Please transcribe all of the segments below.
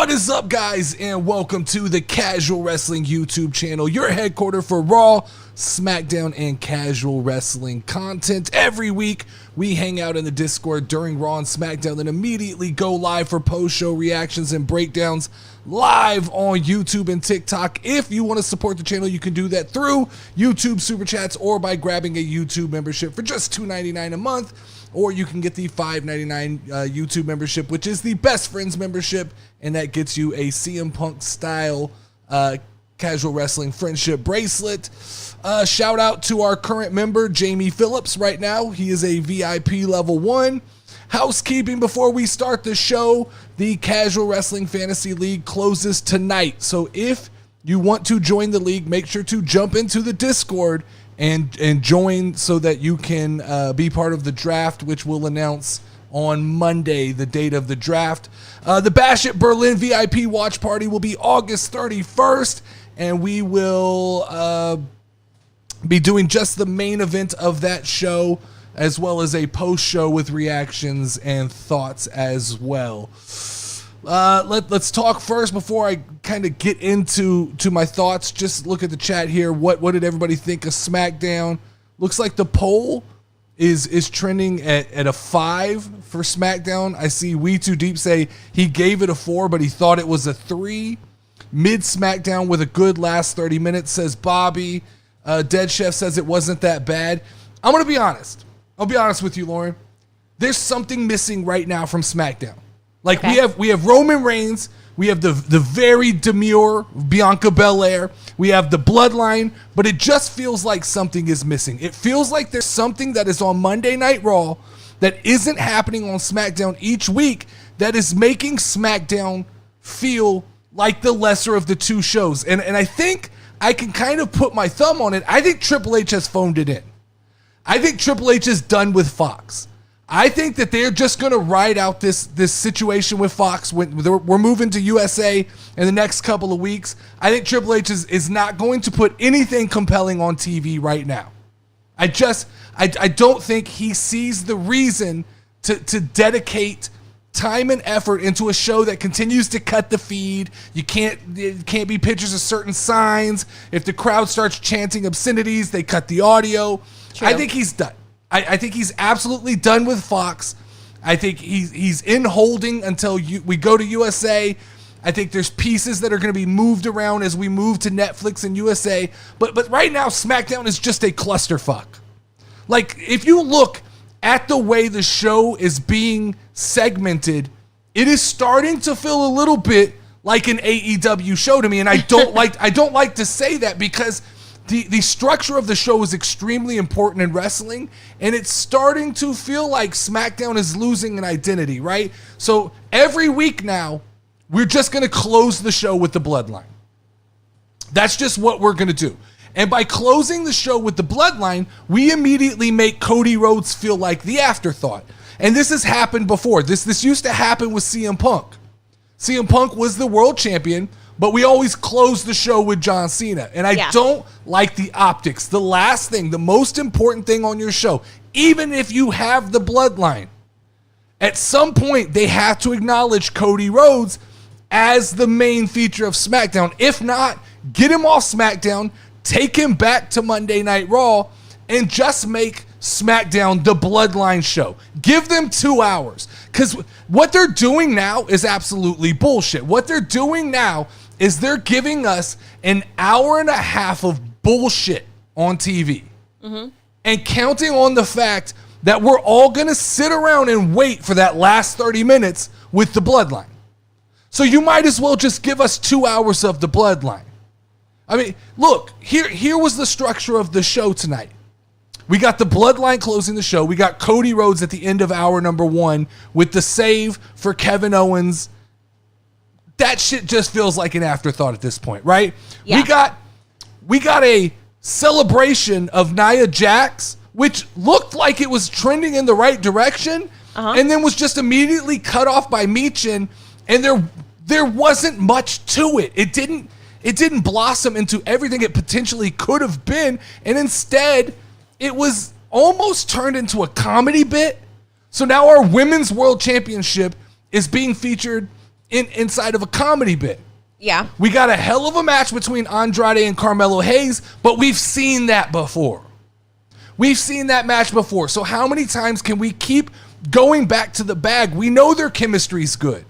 What is up, guys, and welcome to the Casual Wrestling YouTube channel, your headquarters for Raw, Smackdown, and casual wrestling content. Every week, we hang out in the Discord during Raw and Smackdown, then immediately go live for post-show reactions and breakdowns live on YouTube and TikTok. If you want to support the channel, you can do that through YouTube Super Chats or by grabbing a YouTube membership for just $2.99 a month. Or you can get the $5.99 YouTube membership, which is the Best Friends membership, and that gets you a CM Punk style casual wrestling friendship bracelet. Shout out to our current member, Jamie Phillips, right now. He is a VIP level 1. Housekeeping before we start the show, the Casual Wrestling Fantasy League closes tonight. So if you want to join the league, make sure to jump into the Discord and join so that you can be part of the draft, which we'll announce on Monday, the date of the draft. The Bash at Berlin VIP watch party will be August 31st, and we will be doing just the main event of that show, as well as a post-show with reactions and thoughts as well. Let's talk first before I kind of get into my thoughts. Just look at the chat here. What did everybody think of SmackDown? Looks like the poll is trending at a 5 for SmackDown. I see We Too Deep say he gave it a 4, but he thought it was a 3. Mid SmackDown with a good last 30 minutes, says Bobby. Dead Chef says it wasn't that bad. I'm going to be honest. I'll be honest with you, Lauren. There's something missing right now from SmackDown. Like, okay. we have Roman Reigns, we have the very demure Bianca Belair, we have the Bloodline, but it just feels like something is missing. It feels like there's something that is on Monday Night Raw that isn't happening on SmackDown each week that is making SmackDown feel like the lesser of the two shows. And I think I can kind of put my thumb on it. I think Triple H has phoned it in. I think Triple H is done with Fox. I think that they're just going to ride out this situation with Fox. We're moving to USA in the next couple of weeks. I think Triple H is not going to put anything compelling on TV right now. I don't think he sees the reason to dedicate time and effort into a show that continues to cut the feed. It can't be pictures of certain signs. If the crowd starts chanting obscenities, they cut the audio. True. I think he's done. I think he's absolutely done with Fox. I think he's in holding until we go to USA. I think there's pieces that are going to be moved around as we move to Netflix and USA. But right now, SmackDown is just a clusterfuck. Like, if you look at the way the show is being segmented, it is starting to feel a little bit like an AEW show to me. And I don't like to say that because the structure of the show is extremely important in wrestling, and it's starting to feel like SmackDown is losing an identity, right? So every week now, we're just going to close the show with the Bloodline. That's just what we're going to do. And by closing the show with the Bloodline, we immediately make Cody Rhodes feel like the afterthought. And this has happened before. This used to happen with CM Punk. CM Punk was the world champion, but we always close the show with John Cena. And I don't like the optics. The last thing, the most important thing on your show, even if you have the Bloodline, at some point they have to acknowledge Cody Rhodes as the main feature of SmackDown. If not, get him off SmackDown, take him back to Monday Night Raw, and just make SmackDown the Bloodline show. Give them 2 hours. Because what they're doing now is absolutely bullshit. What they're doing now is they're giving us an hour and a half of bullshit on TV. Mm-hmm. And counting on the fact that we're all going to sit around and wait for that last 30 minutes with the Bloodline. So you might as well just give us 2 hours of the Bloodline. I mean, look, here was the structure of the show tonight. We got the Bloodline closing the show. We got Cody Rhodes at the end of hour number 1 with the save for Kevin Owens. That shit just feels like an afterthought at this point, right? Yeah. We got a celebration of Nia Jax, which looked like it was trending in the right direction, and then was just immediately cut off by Michin, and there wasn't much to it. It didn't blossom into everything it potentially could have been, and instead it was almost turned into a comedy bit. So now our Women's World Championship is being featured inside of a comedy bit. Yeah. We got a hell of a match between Andrade and Carmelo Hayes, but we've seen that before. We've seen that match before. So how many times can we keep going back to the bag? We know their chemistry's good.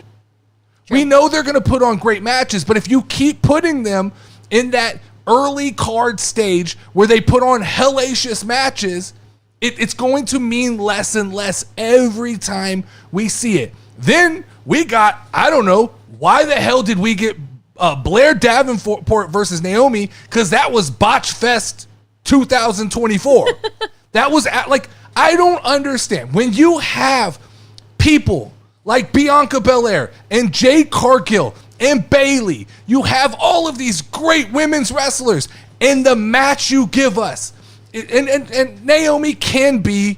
Sure. We know they're going to put on great matches, but if you keep putting them in that early card stage where they put on hellacious matches, it's going to mean less and less every time we see it. Then we got, I don't know, why the hell did we get Blair Davenport versus Naomi? Because that was Botch Fest 2024. That was I don't understand. When you have people like Bianca Belair and Jade Cargill and Bayley, you have all of these great women's wrestlers, and the match you give us, and Naomi can be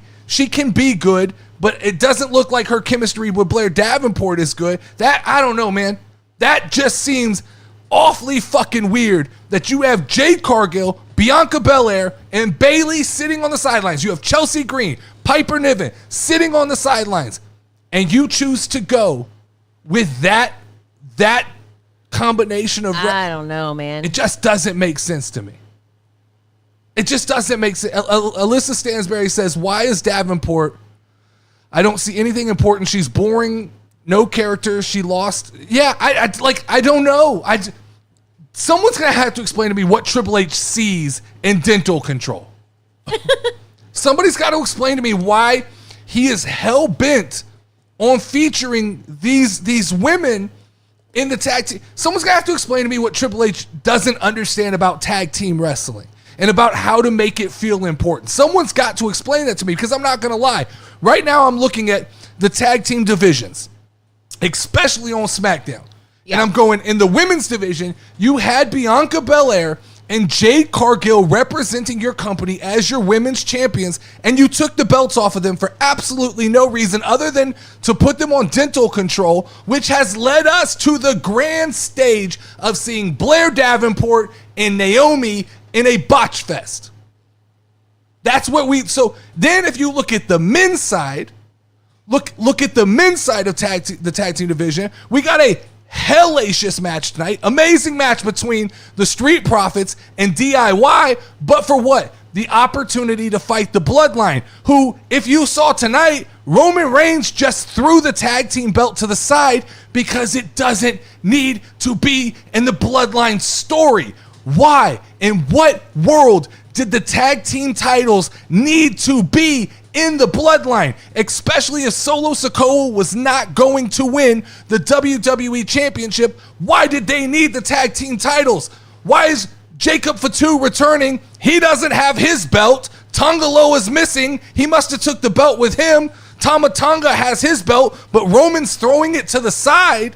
good, but it doesn't look like her chemistry with Blair Davenport is good. That, I don't know, man. That just seems awfully fucking weird that you have Jade Cargill, Bianca Belair, and Bayley sitting on the sidelines. You have Chelsea Green, Piper Niven sitting on the sidelines, and you choose to go with that combination of... I don't know, man. It just doesn't make sense to me. It just doesn't make sense. Alyssa Stansberry says, why is Davenport... I don't see anything important. She's boring. No character. She lost. Yeah, I don't know. Someone's going to have to explain to me what Triple H sees in dental control. Somebody's got to explain to me why he is hell-bent on featuring these women in the tag team. Someone's going to have to explain to me what Triple H doesn't understand about tag team wrestling and about how to make it feel important. Someone's got to explain that to me, because I'm not going to lie. Right now I'm looking at the tag team divisions, especially on SmackDown. Yeah. And I'm going, in the women's division, you had Bianca Belair and Jade Cargill representing your company as your women's champions, and you took the belts off of them for absolutely no reason other than to put them on dental control, which has led us to the grand stage of seeing Blair Davenport and Naomi in a botch fest. That's what so then if you look at the men's side, look at the men's side of the tag team division, we got a hellacious match tonight. Amazing match between the Street Profits and DIY, but for what? The opportunity to fight the Bloodline, who, if you saw tonight, Roman Reigns just threw the tag team belt to the side because it doesn't need to be in the Bloodline story. Why? In what world did the tag team titles need to be in the Bloodline? Especially if Solo Sikoa was not going to win the WWE Championship. Why did they need the tag team titles? Why is Jacob Fatu returning? He doesn't have his belt. Tongalo is missing. He must have took the belt with him. Tama Tonga has his belt, but Roman's throwing it to the side.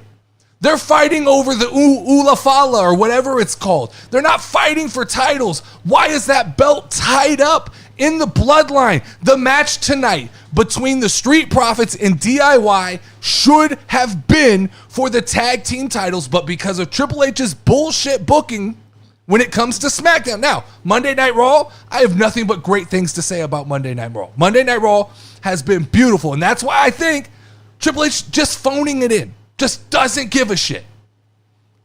They're fighting over the Ulafala or whatever it's called. They're not fighting for titles. Why is that belt tied up in the Bloodline? The match tonight between the Street Profits and DIY should have been for the tag team titles, but because of Triple H's bullshit booking when it comes to SmackDown. Now, Monday Night Raw, I have nothing but great things to say about Monday Night Raw. Monday Night Raw has been beautiful, and that's why I think Triple H just phoning it in. Just doesn't give a shit.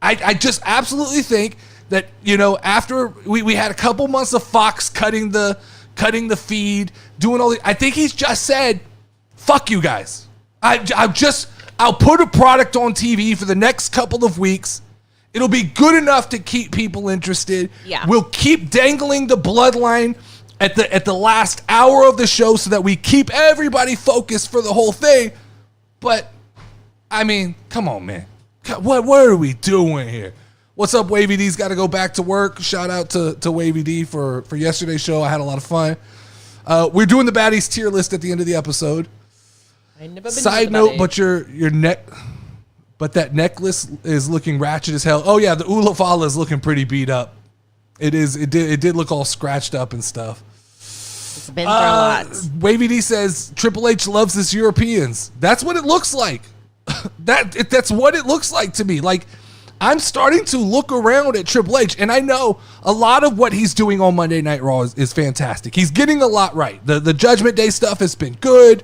I just absolutely think that, after we had a couple months of Fox cutting the feed, doing all the, I think he's just said, fuck you guys. I'll put a product on TV for the next couple of weeks. It'll be good enough to keep people interested. Yeah. We'll keep dangling the Bloodline at the last hour of the show so that we keep everybody focused for the whole thing. But I mean, come on, man. What are we doing here? What's up, Wavy D's got to go back to work. Shout out to Wavy D for yesterday's show. I had a lot of fun. We're doing the baddies tier list at the end of the episode. Side note, but your neck, but that necklace is looking ratchet as hell. Oh yeah, the Ulafala is looking pretty beat up. It is. It did look all scratched up and stuff. It's been for a lot. Wavy D says Triple H loves his Europeans. That's what it looks like. That's what it looks like to me. Like, I'm starting to look around at Triple H, and I know a lot of what he's doing on Monday Night Raw is fantastic. He's getting a lot right. The Judgment Day stuff has been good.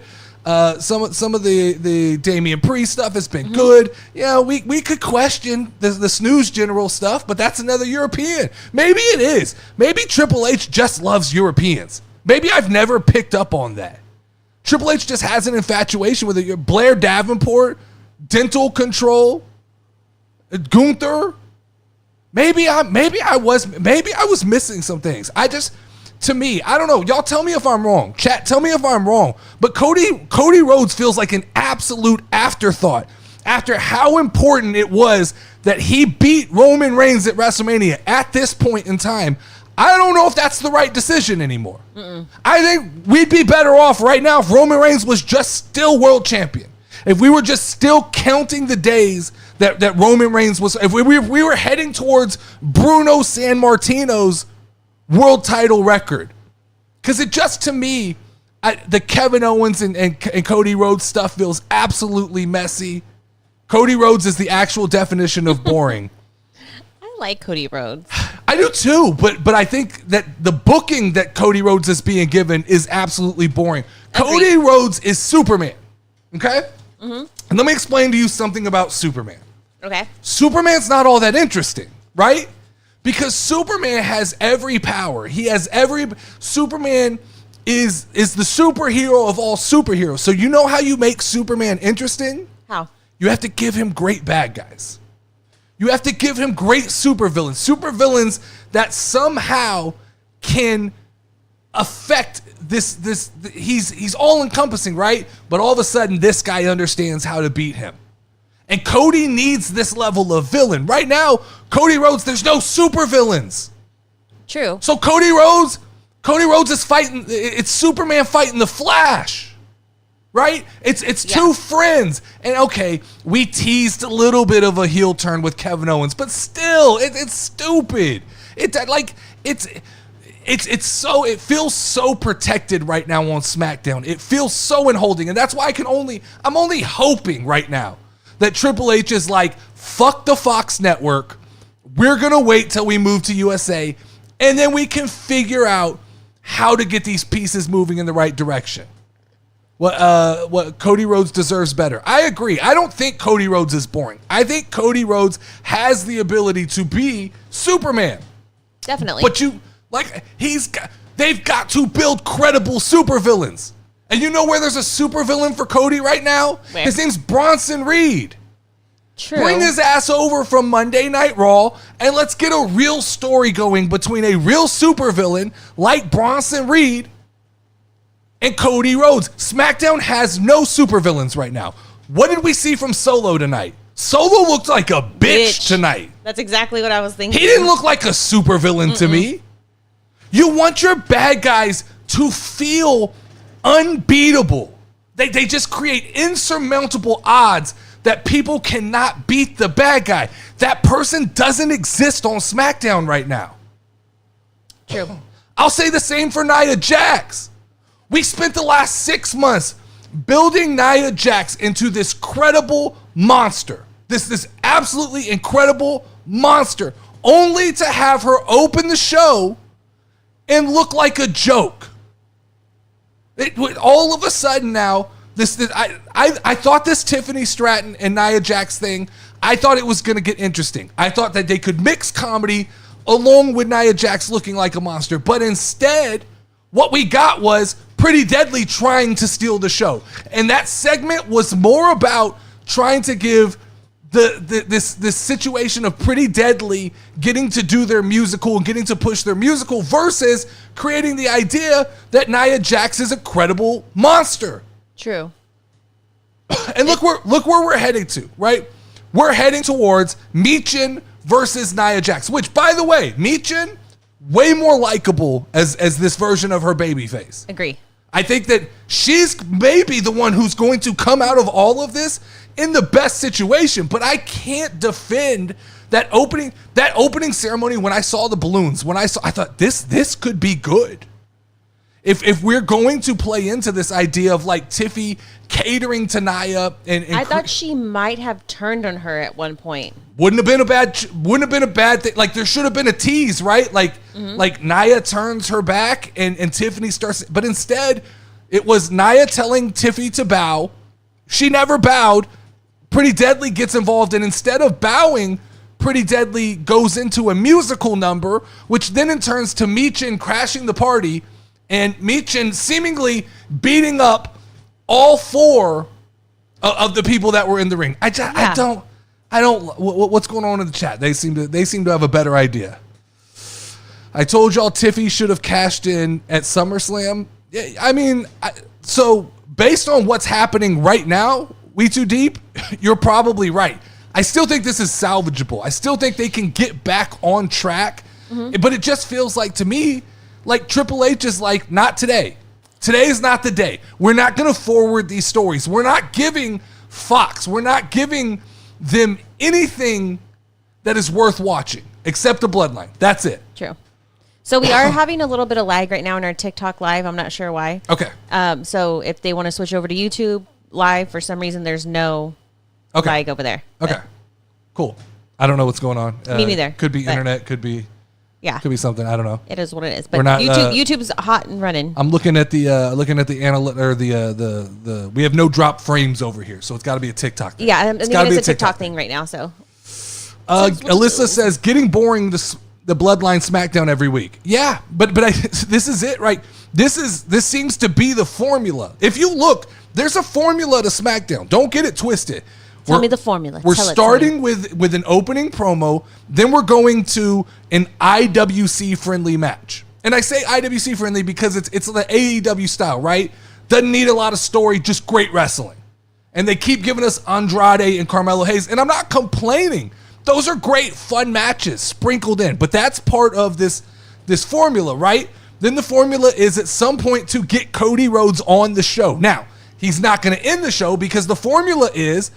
Some of the Damian Priest stuff has been good. Yeah, we could question the snooze general stuff, but that's another European. Maybe it is. Maybe Triple H just loves Europeans. Maybe I've never picked up on that. Triple H just has an infatuation with it. Blair Davenport, Dental Control, Gunther. Maybe I was missing some things. To me, I don't know. Y'all tell me if I'm wrong. Chat, tell me if I'm wrong. But Cody Rhodes feels like an absolute afterthought after how important it was that he beat Roman Reigns at WrestleMania at this point in time. I don't know if that's the right decision anymore. I think we'd be better off right now if Roman Reigns was just still world champion. If we were just still counting the days that Roman Reigns was, if we were heading towards Bruno Sammartino's world title record. Because it just, to me, the Kevin Owens and Cody Rhodes stuff feels absolutely messy. Cody Rhodes is the actual definition of boring. I like Cody Rhodes. I do too, but I think that the booking that Cody Rhodes is being given is absolutely boring. Agreed. Cody Rhodes is Superman, okay? And let me explain to you something about Superman. Okay. Superman's not all that interesting, right? Because Superman has every power. Superman is the superhero of all superheroes. So you know how you make Superman interesting? How? You have to give him great bad guys. You have to give him great supervillains. Supervillains that somehow can affect this. He's all encompassing, right? But all of a sudden, this guy understands how to beat him. And Cody needs this level of villain. Right now, Cody Rhodes, there's no supervillains. True. So Cody Rhodes is fighting. It's Superman fighting the Flash. Right? It's two friends. And okay, we teased a little bit of a heel turn with Kevin Owens, but still, it's stupid. It feels so protected right now on SmackDown. It feels so enholding. And that's why I'm only hoping right now that Triple H is like, fuck the Fox network. We're gonna wait till we move to USA, and then we can figure out how to get these pieces moving in the right direction. What Cody Rhodes deserves better. I agree. I don't think Cody Rhodes is boring. I think Cody Rhodes has the ability to be Superman. Definitely. But they've got to build credible supervillains. And you know where there's a supervillain for Cody right now? Where? His name's Bronson Reed. True. Bring his ass over from Monday Night Raw and let's get a real story going between a real supervillain like Bronson Reed and Cody Rhodes. SmackDown has no supervillains right now. What did we see from Solo tonight? Solo looked like a bitch tonight. That's exactly what I was thinking. He didn't look like a supervillain to me. You want your bad guys to feel unbeatable. They just create insurmountable odds that people cannot beat the bad guy. That person doesn't exist on SmackDown right now. True. I'll say the same for Nia Jax. We spent the last 6 months building Nia Jax into this credible monster. This absolutely incredible monster. Only to have her open the show and look like a joke. All of a sudden now, I thought this Tiffany Stratton and Nia Jax thing, I thought it was going to get interesting. I thought that they could mix comedy along with Nia Jax looking like a monster. But instead, what we got was Pretty Deadly trying to steal the show. And that segment was more about trying to give this situation of Pretty Deadly getting to do their musical and getting to push their musical versus creating the idea that Nia Jax is a credible monster. True. And look where we're heading to, right? We're heading towards Michin versus Nia Jax, which, by the way, Michin, way more likable as this version of her babyface. Agree. I think that she's maybe the one who's going to come out of all of this in the best situation, but I can't defend that opening ceremony. When I saw the balloons, I thought this could be good. If we're going to play into this idea of like Tiffy catering to Nia and I thought she might have turned on her at one point. Wouldn't have been a bad thing. Like there should have been a tease, right? Like Nia turns her back and Tiffany starts, but instead It was Nia telling Tiffy to bow. She never bowed. Pretty Deadly gets involved, and instead of bowing, Pretty Deadly goes into a musical number, which then in turns to Michin crashing the party, and Michin seemingly beating up all 4 of the people that were in the ring. I don't. What's going on in the chat? They seem to have a better idea. I told y'all Tiffy should have cashed in at SummerSlam. I mean, so based on what's happening right now, We Too Deep, you're probably right. I still think this is salvageable. I still think they can get back on track, but it just feels like to me, like Triple H is like, not today. Today is not the day. We're not going to forward these stories. We're not giving Fox. We're not giving them anything that is worth watching except the Bloodline. That's it. True. So we are having a little bit of lag right now in our TikTok live. I'm not sure why. Okay. So if they want to switch over to YouTube live, for some reason, there's no lag over there. Okay. But cool. I don't know what's going on. Me neither. Could be internet. Could be something. I don't know. It is what it is. But We're not, YouTube's hot and running. I'm looking at the the we have no drop frames over here, so it's got to be a TikTok thing. Yeah, it's a TikTok thing right now. So Alyssa says getting boring. The Bloodline SmackDown every week. Yeah, but this is it, right? This seems to be the formula. If you look, there's a formula to SmackDown. Don't get it twisted. Tell me the formula. We're starting with an opening promo, then we're going to an IWC friendly match. And I say IWC friendly because it's the AEW style, right? Doesn't need a lot of story, just great wrestling. And they keep giving us Andrade and Carmelo Hayes, and I'm not complaining. Those are great, fun matches sprinkled in, but that's part of this formula, right? Then the formula is at some point to get Cody Rhodes on the show. Now, he's not going to end the show because the formula is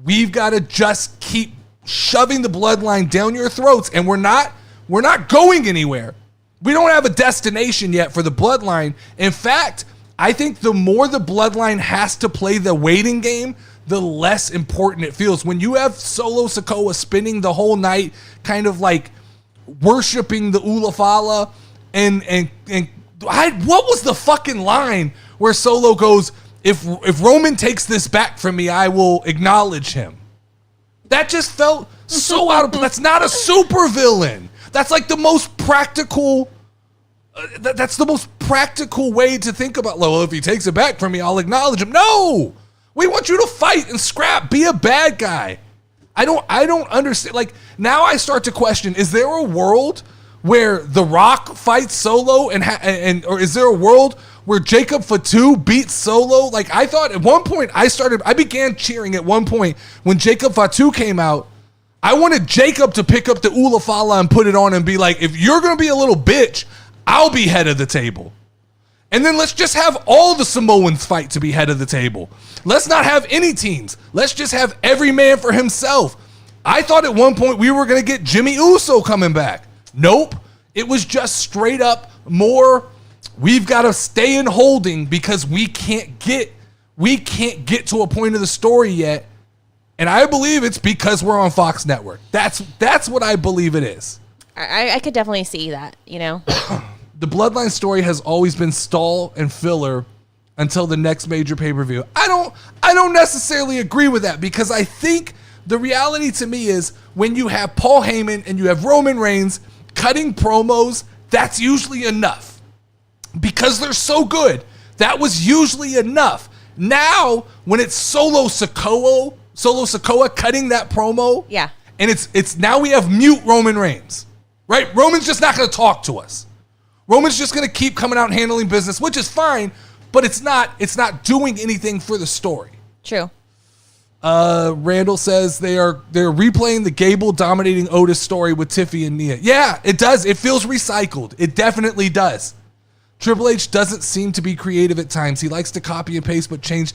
we've got to just keep shoving the Bloodline down your throats, and we're not going anywhere. We don't have a destination yet for the Bloodline. In fact, I think the more the Bloodline has to play the waiting game, the less important it feels. When you have Solo Sikoa spending the whole night kind of like worshiping the Ulafala and what was the fucking line where Solo goes, if Roman takes this back from me, I will acknowledge him. That just felt so out of, that's not a super villain. That's like the most practical, that's the most practical way to think about, well, if he takes it back from me, I'll acknowledge him. No! We want you to fight and scrap. Be a bad guy. I don't understand. Like, now I start to question, is there a world where The Rock fights Solo or is there a world where Jacob Fatu beats Solo? Like, I thought at one point I began cheering at one point when Jacob Fatu came out. I wanted Jacob to pick up the Ulafala and put it on and be like, if you're going to be a little bitch, I'll be head of the table. And then let's just have all the Samoans fight to be head of the table. Let's not have any teams. Let's just have every man for himself. I thought at one point we were going to get Jimmy Uso coming back. Nope. It was just straight up more, we've got to stay in holding because we can't get to a point of the story yet. And I believe it's because we're on Fox Network. That's what I believe it is. I could definitely see that, you know. The Bloodline story has always been stall and filler until the next major pay-per-view. I don't necessarily agree with that because I think the reality to me is when you have Paul Heyman and you have Roman Reigns cutting promos, that's usually enough. Because they're so good, that was usually enough. Now, when it's Solo Sikoa cutting that promo, yeah, and it's now we have mute Roman Reigns, right? Roman's just not going to talk to us. Roman's just going to keep coming out and handling business, which is fine, but it's not doing anything for the story. True. Randall says they're replaying the Gable dominating Otis story with Tiffy and Nia. Yeah, it does. It feels recycled. It definitely does. Triple H doesn't seem to be creative at times. He likes to copy and paste but change.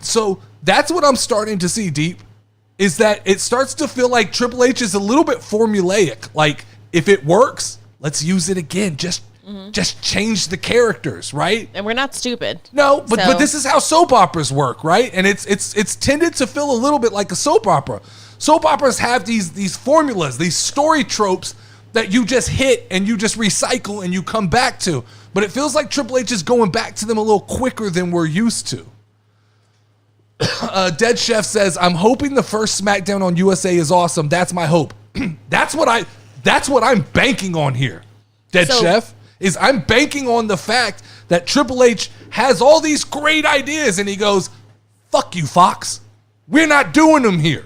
So that's what I'm starting to see, Deep, is that it starts to feel like Triple H is a little bit formulaic. Like, if it works, let's use it again. Just change the characters, right? And we're not stupid. No, but this is how soap operas work, right? And it's tended to feel a little bit like a soap opera. Soap operas have these formulas, these story tropes that you just hit and you just recycle and you come back to. But it feels like Triple H is going back to them a little quicker than we're used to. Dead Chef says, I'm hoping the first SmackDown on USA is awesome. That's my hope. That's what I'm banking on here. Dead Chef is I'm banking on the fact that Triple H has all these great ideas and he goes, fuck you, Fox. We're not doing them here.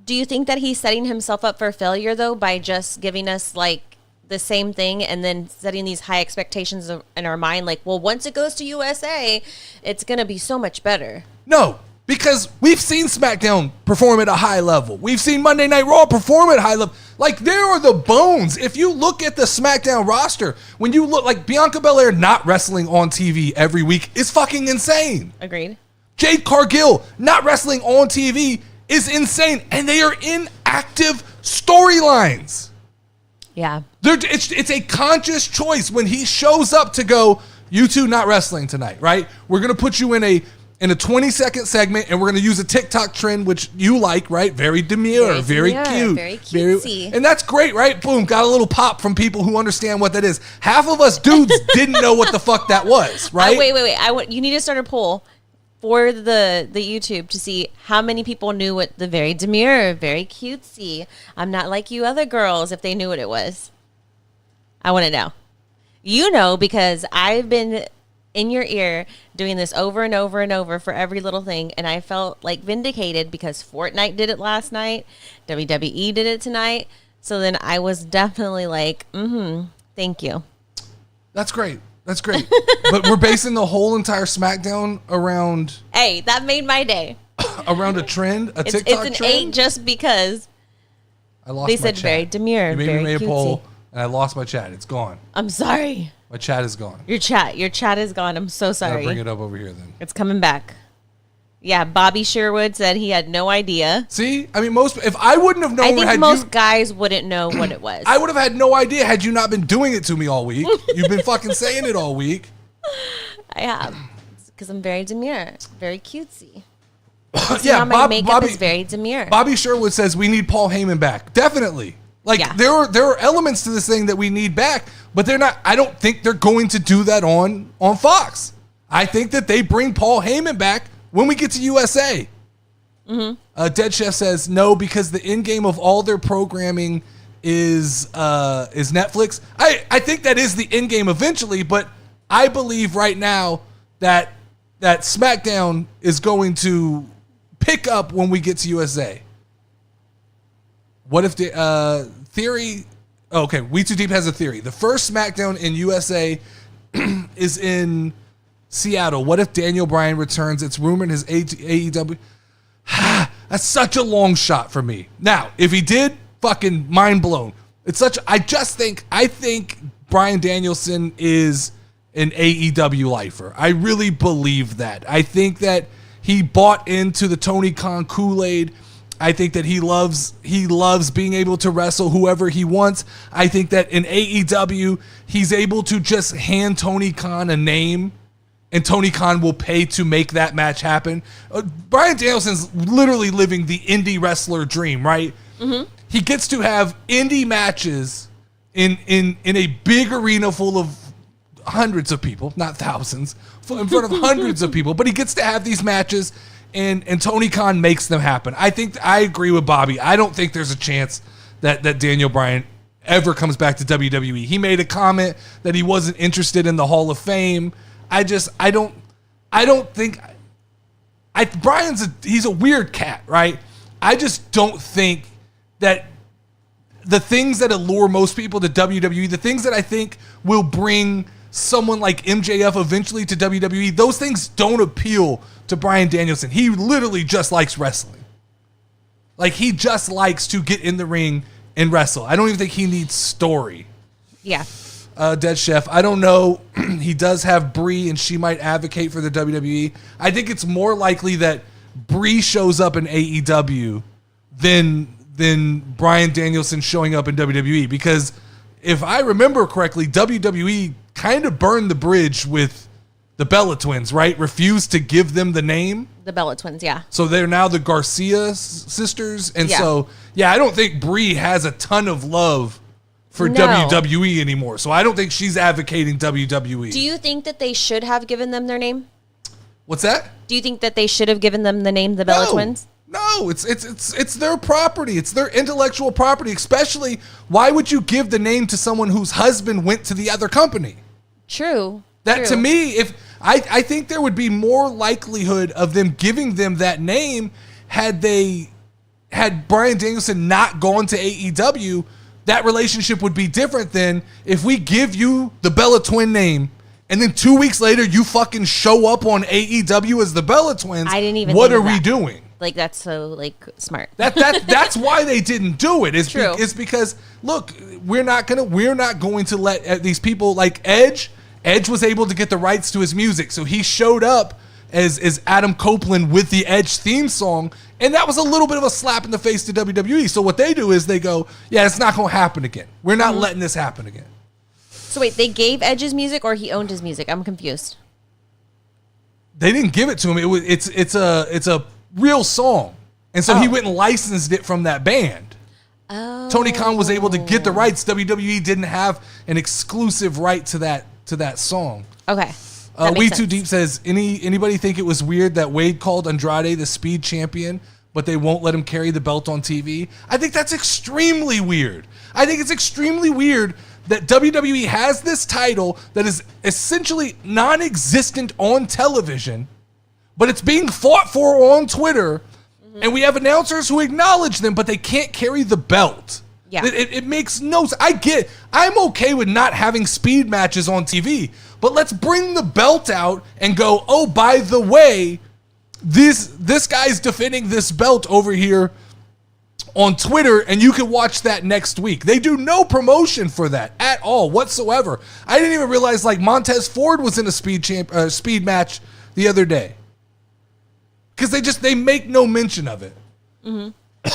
Do you think that he's setting himself up for failure, though, by just giving us, like, the same thing and then setting these high expectations in our mind? Like, well, once it goes to USA, it's going to be so much better. No, because we've seen SmackDown perform at a high level. We've seen Monday Night Raw perform at a high level. Like, there are the bones. If you look at the SmackDown roster, when you look, like, Bianca Belair not wrestling on TV every week is fucking insane. Agreed. Jade Cargill not wrestling on TV is insane, and they are in active storylines. Yeah. It's a conscious choice when he shows up to go, you two not wrestling tonight, right? We're going to put you in a 20-second segment, and we're going to use a TikTok trend, which you like, right? Very demure, very cute. Very cutesy. And that's great, right? Boom, got a little pop from people who understand what that is. Half of us dudes didn't know what the fuck that was, right? Wait. You need to start a poll for the YouTube to see how many people knew what the very demure, very cutesy, I'm not like you other girls, if they knew what it was. I want to know. You know, because I've been in your ear doing this over and over and over for every little thing, and I felt like vindicated because Fortnite did it last night, WWE did it tonight, so then I was definitely like, thank you. That's great. That's great. But we're basing the whole entire SmackDown around... Hey, that made my day. Around a trend? A TikTok trend? It's an 8 just because they said chat. Very demure, very cutesy. You made me a poll, and I lost my chat. It's gone. I'm sorry. My chat is gone. Your chat is gone. I'm so sorry. I'll bring it up over here then. It's coming back. Yeah, Bobby Sherwood said he had no idea. See? I mean, if I wouldn't have known... I think most guys wouldn't know what it was. I would have had no idea had you not been doing it to me all week. You've been fucking saying it all week. I have. Because I'm very demure. Very cutesy. Yeah, my makeup is very demure. Bobby Sherwood says we need Paul Heyman back. Definitely. Like, there are elements to this thing that we need back, but they're not... I don't think they're going to do that on Fox. I think that they bring Paul Heyman back when we get to USA. Dead Chef says no, because the end game of all their programming is Netflix. I think that is the end game eventually, but I believe right now that SmackDown is going to pick up when we get to USA. What if the theory? Okay, We Too Deep has a theory. The first SmackDown in USA is in Seattle. What if Daniel Bryan returns? It's rumored his AEW. That's such a long shot for me. Now, if he did, fucking mind blown. I think Bryan Danielson is an AEW lifer. I really believe that. I think that he bought into the Tony Khan Kool-Aid. I think that he loves being able to wrestle whoever he wants. I think that in AEW, he's able to just hand Tony Khan a name, and Tony Khan will pay to make that match happen. Bryan Danielson's literally living the indie wrestler dream, right? Mm-hmm. He gets to have indie matches in a big arena full of hundreds of people, not thousands, in front of hundreds of people. But he gets to have these matches, and Tony Khan makes them happen. I agree with Bobby. I don't think there's a chance that Daniel Bryan ever comes back to WWE. He made a comment that he wasn't interested in the Hall of Fame. I don't think he's a weird cat, right? I just don't think that the things that allure most people to WWE, the things that I think will bring someone like MJF eventually to WWE, those things don't appeal to Bryan Danielson. He literally just likes wrestling. Like, he just likes to get in the ring and wrestle. I don't even think he needs story. Yeah. Dead Chef, I don't know. He does have Brie, and she might advocate for the WWE. I think it's more likely that Brie shows up in AEW than Bryan Danielson showing up in WWE, because if I remember correctly, WWE kind of burned the bridge with the Bella Twins, right? Refused to give them the name. The Bella Twins, yeah. So they're now the Garcia sisters. And so, I don't think Brie has a ton of love for No. WWE anymore. So I don't think she's advocating WWE. Do you think that they should have given them their name? What's that? Do you think that they should have given them the name the Bella Twins? No, it's their property. It's their intellectual property. Especially, why would you give the name to someone whose husband went to the other company? True. That to me, if I think there would be more likelihood of them giving them that name had Bryan Danielson not gone to AEW. That relationship would be different than if we give you the Bella Twin name and then 2 weeks later you fucking show up on AEW as the Bella Twins. I didn't even. What think are of we that. doing? Like, that's so like smart. That's why they didn't do it. It's True. It's because look, we're not going to let these people like Edge. Edge was able to get the rights to his music, so he showed up as Adam Copeland with the Edge theme song, and that was a little bit of a slap in the face to WWE. So what they do is they go, yeah, it's not going to happen again. We're not letting this happen again. So wait, they gave Edge's music, or he owned his music? I'm confused. They didn't give it to him. It's a real song, and so he went and licensed it from that band. Oh. Tony Khan was able to get the rights. WWE didn't have an exclusive right to that song. Okay. We Too Deep says, anybody think it was weird that Wade called Andrade the speed champion, but they won't let him carry the belt on TV? I think that's extremely weird. I think it's extremely weird that WWE has this title that is essentially non-existent on television, but it's being fought for on Twitter, and we have announcers who acknowledge them, but they can't carry the belt. Yeah. It makes no sense. I'm okay with not having speed matches on TV, but let's bring the belt out and go, oh, by the way, this guy's defending this belt over here on Twitter, and you can watch that next week. They do no promotion for that at all whatsoever. I didn't even realize like Montez Ford was in a speed match the other day, because they make no mention of it. Mm-hmm.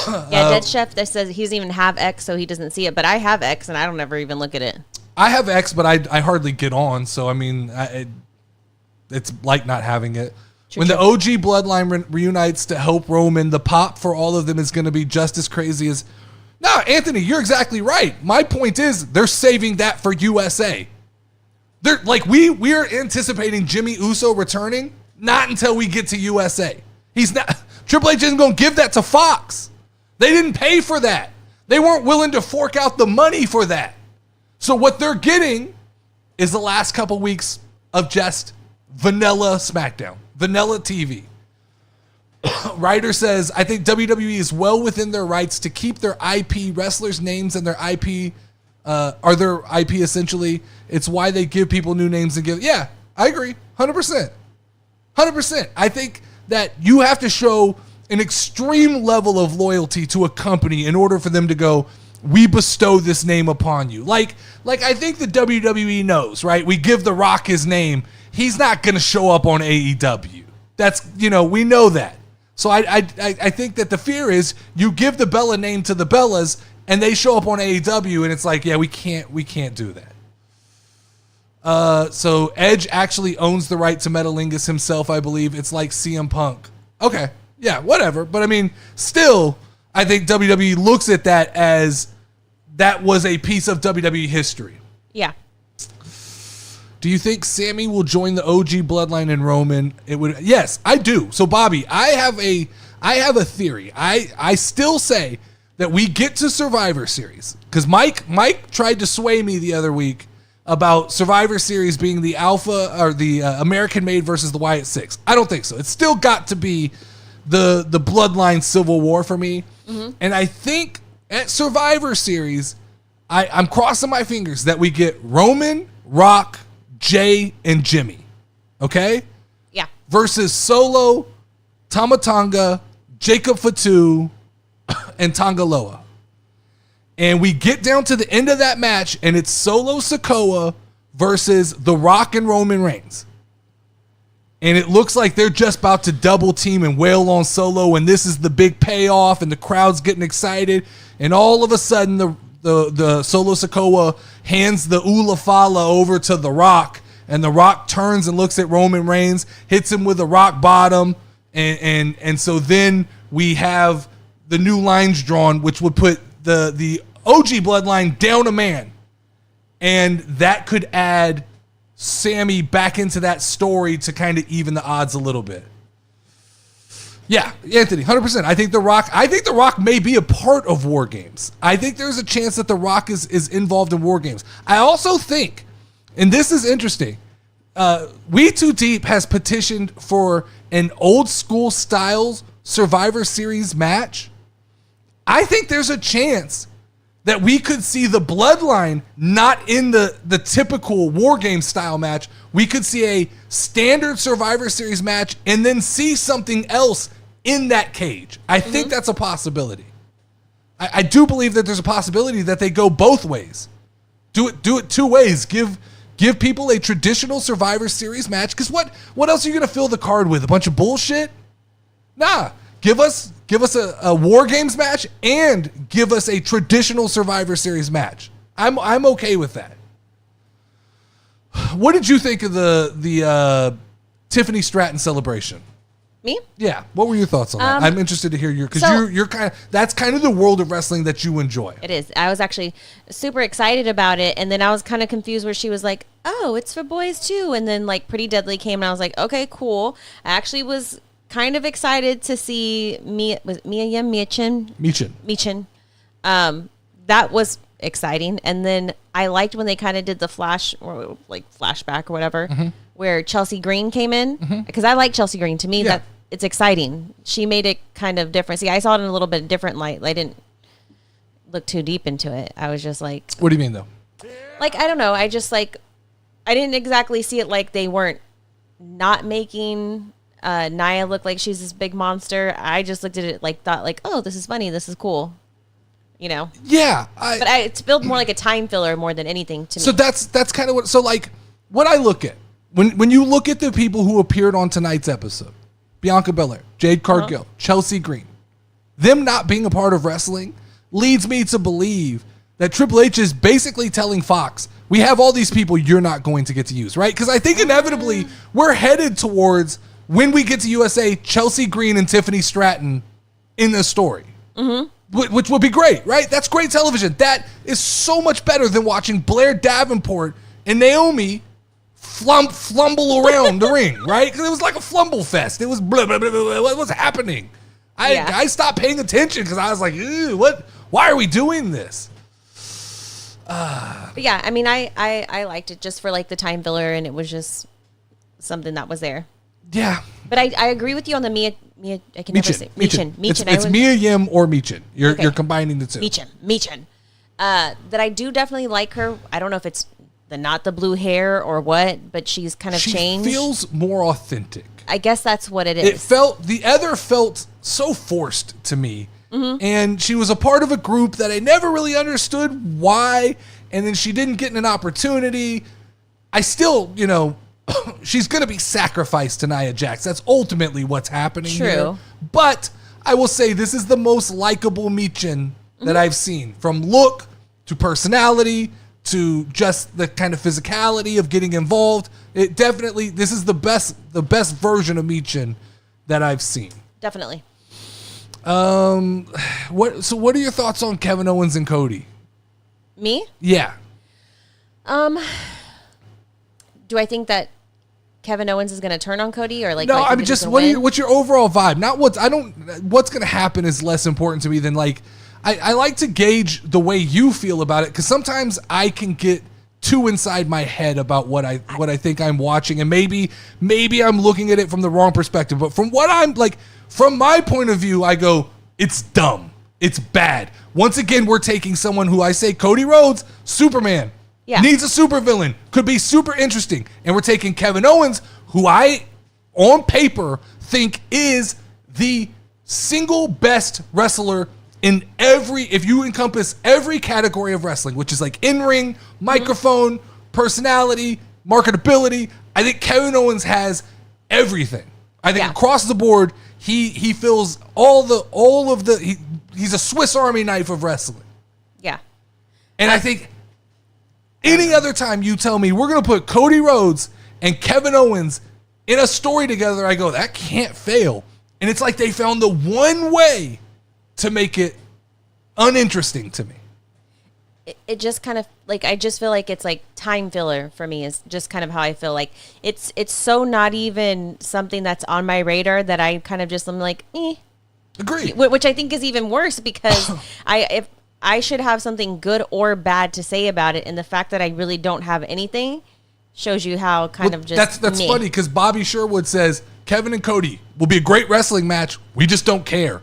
Yeah, Dead Chef that says he doesn't even have X, so he doesn't see it. But I have X, and I don't ever even look at it. I have X, but I hardly get on. So I mean, it's like not having it. When the OG bloodline reunites to help Roman, the pop for all of them is going to be just as crazy as. No, Anthony, you're exactly right. My point is they're saving that for USA. They're like we're anticipating Jimmy Uso returning, not until we get to USA. He's not. Triple H isn't going to give that to Fox. They didn't pay for that. They weren't willing to fork out the money for that. So what they're getting is the last couple weeks of just vanilla SmackDown, vanilla TV. Ryder says, I think WWE is well within their rights to keep their IP, wrestlers' names and their IP, are their IP essentially. It's why they give people new names and give. Yeah, I agree. 100%. 100%. I think that you have to show an extreme level of loyalty to a company in order for them to go, we bestow this name upon you. Like I think the WWE knows, right? We give The Rock his name. He's not going to show up on AEW. That's, we know that. So I think that the fear is you give the Bella name to the Bellas and they show up on AEW and it's like, yeah, we can't do that. So Edge actually owns the right to Metalingus himself, I believe. It's like CM Punk. Okay. Yeah, whatever. But I mean, still, I think WWE looks at that as that was a piece of WWE history. Yeah. Do you think Sammy will join the OG bloodline in Roman? It would. Yes, I do. So Bobby, I have a theory. I still say that we get to Survivor Series because Mike tried to sway me the other week about Survivor Series being the Alpha or the American Made versus the Wyatt Six. I don't think so. It's still got to be the bloodline civil war for me. Mm-hmm. And I think at Survivor Series, I'm crossing my fingers that we get Roman, Rock, Jay, and Jimmy. Okay? Yeah. Versus Solo, Tama Tonga, Jacob Fatu, and Tangaloa. And we get down to the end of that match, and it's Solo Sikoa versus The Rock and Roman Reigns. And it looks like they're just about to double team and wail on Solo, and this is the big payoff, and the crowd's getting excited. And all of a sudden, the Solo Sikoa hands the Ula Fala over to The Rock, and The Rock turns and looks at Roman Reigns, hits him with a rock bottom, and so then we have the new lines drawn, which would put the OG bloodline down a man. And that could add Sammy back into that story to kind of even the odds a little bit. Yeah, Anthony, 100%. I think The Rock may be a part of War Games. I think there's a chance that The Rock is involved in War Games. I also think, and this is interesting, We Too Deep has petitioned for an old school styles Survivor Series match. I think there's a chance that we could see the Bloodline not in the typical War Games style match. We could see a standard Survivor Series match and then see something else in that cage. I think that's a possibility. I do believe that there's a possibility that they go both ways. Do it two ways. Give people a traditional Survivor Series match. Because what else are you going to fill the card with? A bunch of bullshit? Nah. Give us a War Games match and give us a traditional Survivor Series match. I'm okay with that. What did you think of the Tiffany Stratton celebration? Me? Yeah. What were your thoughts on that? I'm interested to hear because you're kind of, that's kind of the world of wrestling that you enjoy. It is. I was actually super excited about it, and then I was kind of confused where she was like, "Oh, it's for boys too," and then like Pretty Deadly came, and I was like, "Okay, cool." I actually was kind of excited to see Michin. That was exciting, and then I liked when they kind of did the flashback or whatever, where Chelsea Green came in, because I like Chelsea Green. To me, that it's exciting. She made it kind of different. See, I saw it in a little bit different light. I didn't look too deep into it. I was just like, what do you mean though? Like, I don't know. I just like, I didn't exactly see it like they weren't not making Nia look like she's this big monster. I just looked at it like, thought like, oh, this is funny. This is cool. You know? Yeah. It's built more like a time filler more than anything to me. So that's kind of what I look at. When you look at the people who appeared on tonight's episode, Bianca Belair, Jade Cargill, Chelsea Green, them not being a part of wrestling leads me to believe that Triple H is basically telling Fox, we have all these people you're not going to get to use, right? Because I think inevitably we're headed towards, when we get to USA, Chelsea Green and Tiffany Stratton in the story. Which would be great, right? That's great television. That is so much better than watching Blair Davenport and Naomi flumble around the ring, right? Because it was like a flumble fest. It was blah, blah, blah, blah, what was happening? I stopped paying attention because I was like, ew, why are we doing this? But yeah, I mean, I liked it just for like the time filler, and it was just something that was there. Yeah. But I agree with you on the Mia I can never say Michin. It's Mia Yim or Michin. You're combining the two. Michin. That I do definitely like her. I don't know if it's not the blue hair or what, but she's kind of changed. She feels more authentic. I guess that's what it is. The other felt so forced to me. And she was a part of a group that I never really understood why, and then she didn't get an opportunity. I still, she's going to be sacrificed to Nia Jax. That's ultimately what's happening here. But I will say this is the most likable Michin that I've seen, from look to personality to just the kind of physicality of getting involved. It definitely, this is the best version of Michin that I've seen. Definitely. What are your thoughts on Kevin Owens and Cody? Me? Yeah. Do I think that Kevin Owens is going to turn on Cody, or like? No, I mean, just what's your overall vibe? Not what's going to happen is less important to me than like, I like to gauge the way you feel about it, because sometimes I can get too inside my head about what I think I'm watching, and maybe I'm looking at it from the wrong perspective. But from what I'm like, from my point of view, I go, it's dumb, it's bad. Once again, we're taking someone who I say, Cody Rhodes, Superman. Yeah. Needs a supervillain. Could be super interesting. And we're taking Kevin Owens, who I, on paper, think is the single best wrestler in if you encompass every category of wrestling, which is like in-ring, microphone, personality, marketability. I think Kevin Owens has everything. I think across the board, he fills he's a Swiss Army knife of wrestling. Yeah. And I think any other time you tell me we're going to put Cody Rhodes and Kevin Owens in a story together, I go, that can't fail. And it's like they found the one way to make it uninteresting to me. it just kind of like, I just feel like it's like time filler for me, is just kind of how I feel. Like it's so not even something that's on my radar that I kind of just, I'm like, Agree. Which I think is even worse, because if I should have something good or bad to say about it, and the fact that I really don't have anything shows you how kind of just that's funny, because Bobby Sherwood says Kevin and Cody will be a great wrestling match. We just don't care.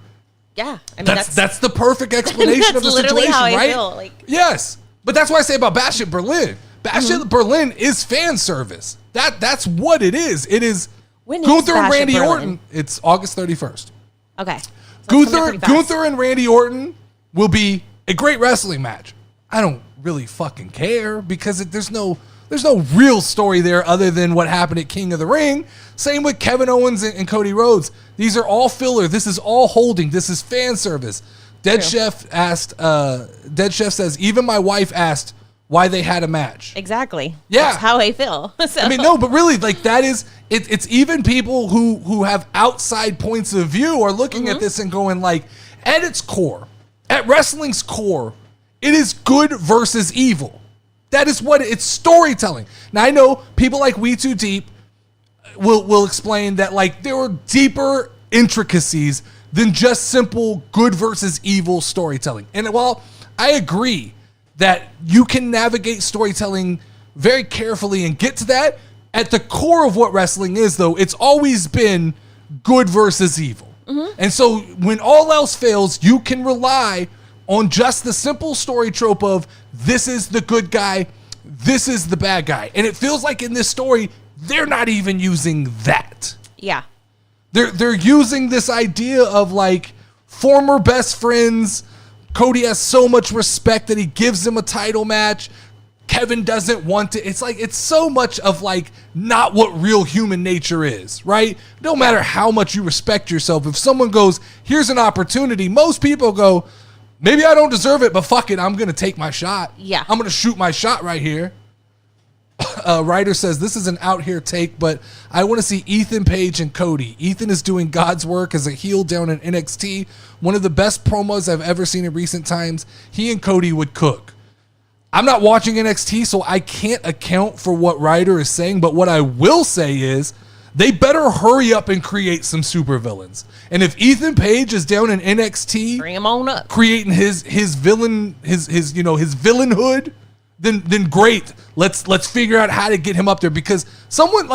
Yeah, I mean that's the perfect explanation of the literally situation, how I right? feel, like, yes, but that's what I say about Bash at Berlin. Bash at Berlin is fan service. That's what it is. It is. When Gunther is and Bash at Randy Berlin? Orton. It's August 31st. Okay. So it's coming up pretty fast. Gunther and Randy Orton will be a great wrestling match. I don't really fucking care, because there's no real story there other than what happened at King of the Ring. Same with Kevin Owens and Cody Rhodes. These are all filler. This is all holding. This is fan service. Dead Chef says, even my wife asked why they had a match. Exactly. Yeah. That's how I feel. So. I mean, no, but really, like, that is, it's even people who have outside points of view are looking at this and going, like, at its core, at wrestling's core, it is good versus evil. That is what it's storytelling. Now, I know people like We Too Deep will explain that, like, there were deeper intricacies than just simple good versus evil storytelling. And while I agree that you can navigate storytelling very carefully and get to that, at the core of what wrestling is, though, it's always been good versus evil. And so when all else fails, you can rely on just the simple story trope of, this is the good guy, this is the bad guy. And it feels like in this story, they're not even using that. Yeah. They're using this idea of, like, former best friends. Cody has so much respect that he gives him a title match. Kevin doesn't want to. It's like, it's so much of, like, not what real human nature is, right? No matter how much you respect yourself, if someone goes, here's an opportunity, most people go, maybe I don't deserve it, but fuck it, I'm going to take my shot. Yeah. I'm going to shoot my shot right here. Ryder says, this is an out here take, but I want to see Ethan Page and Cody. Ethan is doing God's work as a heel down in NXT. One of the best promos I've ever seen in recent times. He and Cody would cook. I'm not watching NXT, so I can't account for what Ryder is saying, but what I will say is they better hurry up and create some supervillains. And if Ethan Page is down in NXT, Bring him on up. creating his villain, his villainhood, then great. Let's figure out how to get him up there, because someone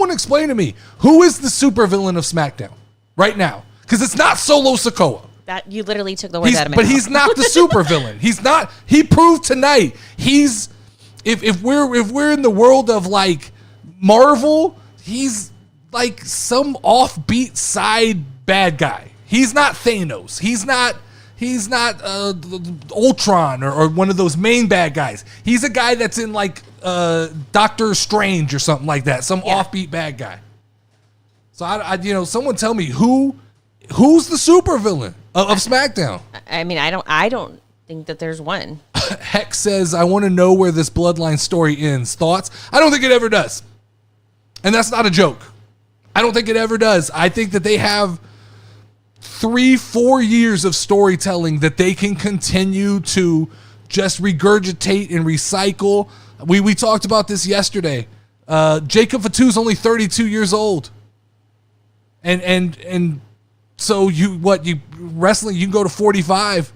explain to me, who is the supervillain of SmackDown right now? Because it's not Solo Sikoa. That you literally took the words out of my mouth. But he's not the supervillain. He's not. He proved tonight. He's if we're in the world of, like, Marvel, he's like some offbeat side bad guy. He's not Thanos. He's not Ultron or one of those main bad guys. He's a guy that's in, like, Doctor Strange or something like that. Some offbeat bad guy. So I someone tell me who's the supervillain of SmackDown. I mean, I don't think that there's one. Hex says, I want to know where this bloodline story ends. Thoughts? I don't think it ever does. And that's not a joke. I don't think it ever does. I think that they have 3-4 years of storytelling that they can continue to just regurgitate and recycle. We talked about this yesterday. Jacob Fatu's only 32 years old. And so wrestling, you can go to 45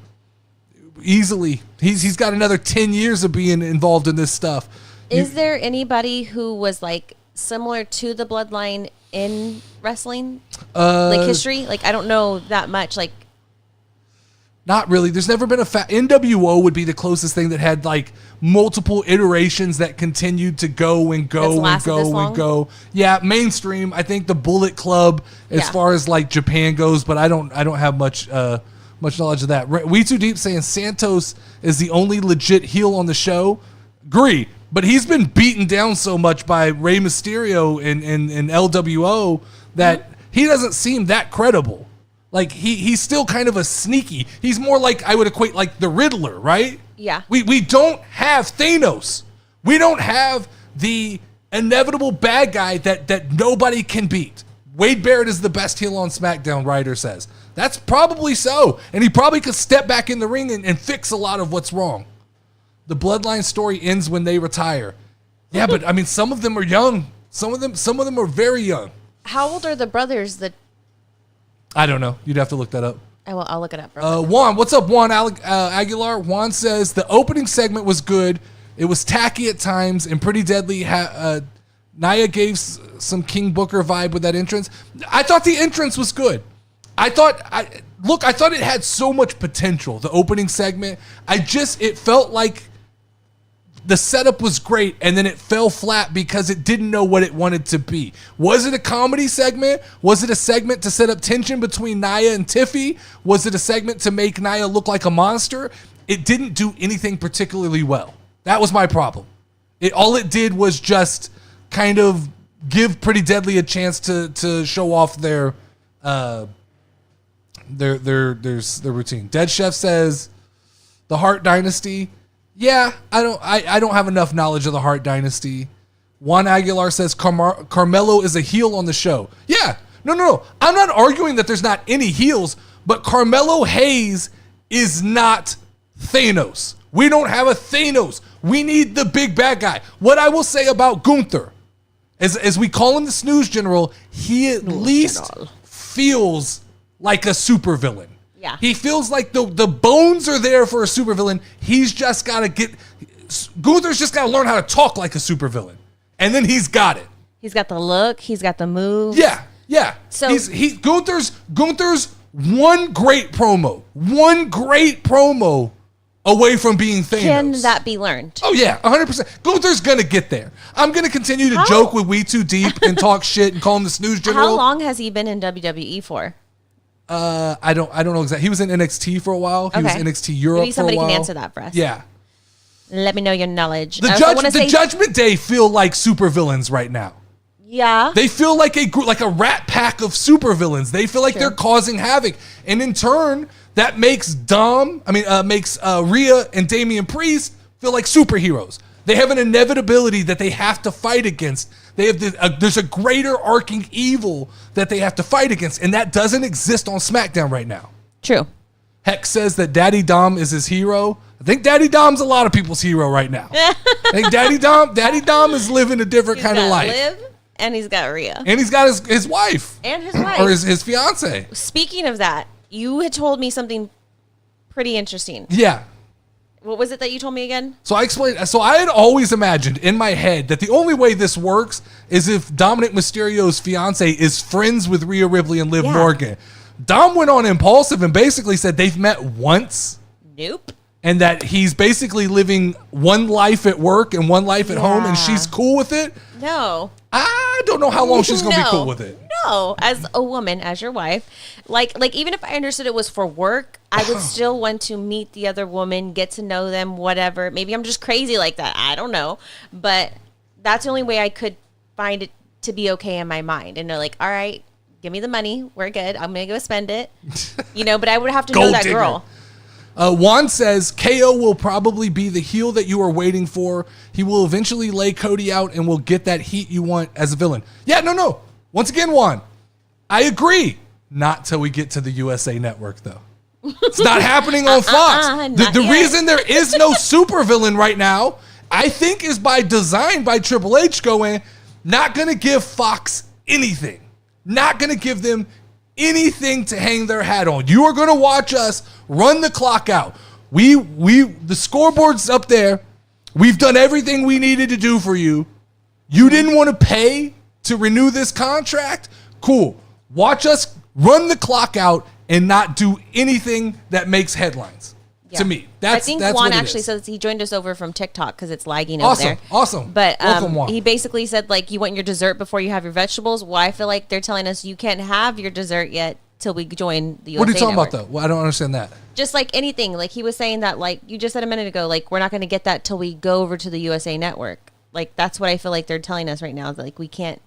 easily. He's got another 10 years of being involved in this stuff. Is there anybody who was, like, similar to the bloodline in wrestling, like history? Like, I don't know that much. Like, not really. There's never been NWO would be the closest thing that had, like, multiple iterations that continued to go and go and go and go. Yeah, mainstream. I think the Bullet Club, as far as, like, Japan goes, but I don't have much knowledge of that. We Too Deep saying Santos is the only legit heel on the show. Agree. But he's been beaten down so much by Rey Mysterio and LWO that he doesn't seem that credible. Like, he's still kind of a sneaky. He's more like, I would equate, like, the Riddler, right? Yeah. We don't have Thanos. We don't have the inevitable bad guy that nobody can beat. Wade Barrett is the best heel on SmackDown, Ryder says. That's probably so. And he probably could step back in the ring and fix a lot of what's wrong. The bloodline story ends when they retire. Yeah, but I mean, some of them are young. Some of them are very young. How old are the brothers that... I don't know. You'd have to look that up. I'll look it up. Bro. Juan, what's up, Juan Aguilar? Juan says, the opening segment was good. It was tacky at times and pretty deadly. Nia gave some King Booker vibe with that entrance. I thought the entrance was good. I thought it had so much potential, the opening segment. It felt like the setup was great, and then it fell flat because it didn't know what it wanted to be. Was it a comedy segment? Was it a segment to set up tension between Nia and Tiffy? Was it a segment to make Nia look like a monster? It didn't do anything particularly well. That was my problem. All it did was just kind of give Pretty Deadly a chance to show off their routine. Dead Chef says the Hart Dynasty. Yeah, I don't have enough knowledge of the Hart Dynasty. Juan Aguilar says Carmelo is a heel on the show. Yeah, no. I'm not arguing that there's not any heels, but Carmelo Hayes is not Thanos. We don't have a Thanos. We need the big bad guy. What I will say about Gunther, as we call him the Snooze General, he at least feels like a supervillain. Yeah. He feels like the bones are there for a supervillain. He's just got to Gunther's just got to learn how to talk like a supervillain. And then he's got it. He's got the look. He's got the moves. Yeah. So Gunther's one great promo away from being Thanos. Can that be learned? Oh, yeah, 100%. Gunther's going to get there. I'm going to continue to joke with We Too Deep and talk shit and call him the Snooze General. How long has he been in WWE for? I don't know exactly. He was in NXT for a while. He was NXT Europe Maybe somebody for a while. can answer that for us. Yeah. Let me know your knowledge. The Judgment Day feel like supervillains right now. Yeah. They feel like a rat pack of supervillains. They feel like they're causing havoc. And in turn, that makes Rhea and Damian Priest feel like superheroes. They have an inevitability that they have to fight against. There's a greater arcing evil that they have to fight against, and that doesn't exist on SmackDown right now. True. Heck says that Daddy Dom is his hero. I think Daddy Dom's a lot of people's hero right now. I think Daddy Dom is living a different kind of life. Liv, and he's got Rhea. And he's got his wife. And his wife. Or his fiance. Speaking of that, you had told me something pretty interesting. Yeah. What was it that you told me again? So I explained. So I had always imagined in my head that the only way this works is if Dominic Mysterio's fiance is friends with Rhea Ripley and Liv Morgan. Dom went on Impulsive and basically said they've met once. Nope. And that he's basically living one life at work and one life at home, and she's cool with it. No. I don't know how long she's going to be cool with it. No, as a woman, as your wife, like even if I understood it was for work, I would still want to meet the other woman, get to know them, whatever. Maybe I'm just crazy like that. I don't know. But that's the only way I could find it to be okay in my mind. And they're like, all right, give me the money. We're good. I'm going to go spend it. But I would have to know that girl. Juan says, KO will probably be the heel that you are waiting for. He will eventually lay Cody out and will get that heat you want as a villain. Yeah, no. Once again, Juan, I agree. Not till we get to the USA Network, though. It's not happening on Fox. The reason there is no supervillain right now, I think, is by design by Triple H going, not going to give Fox anything. Not going to give them anything to hang their hat on. You are going to watch us run the clock out. The scoreboard's up there. We've done everything we needed to do for you. You didn't want to pay to renew this contract? Cool. Watch us run the clock out and not do anything that makes headlines. Yeah. To me, I think Juan actually says he joined us over from TikTok because it's lagging over there. Awesome. But he basically said, like, you want your dessert before you have your vegetables. Well, I feel like they're telling us you can't have your dessert yet till we join the USA What are you talking Network. about, though? Well, I don't understand that. Just like anything. Like he was saying that, like you just said a minute ago, like we're not going to get that till we go over to the USA Network. Like that's what I feel like they're telling us right now. Is like we can't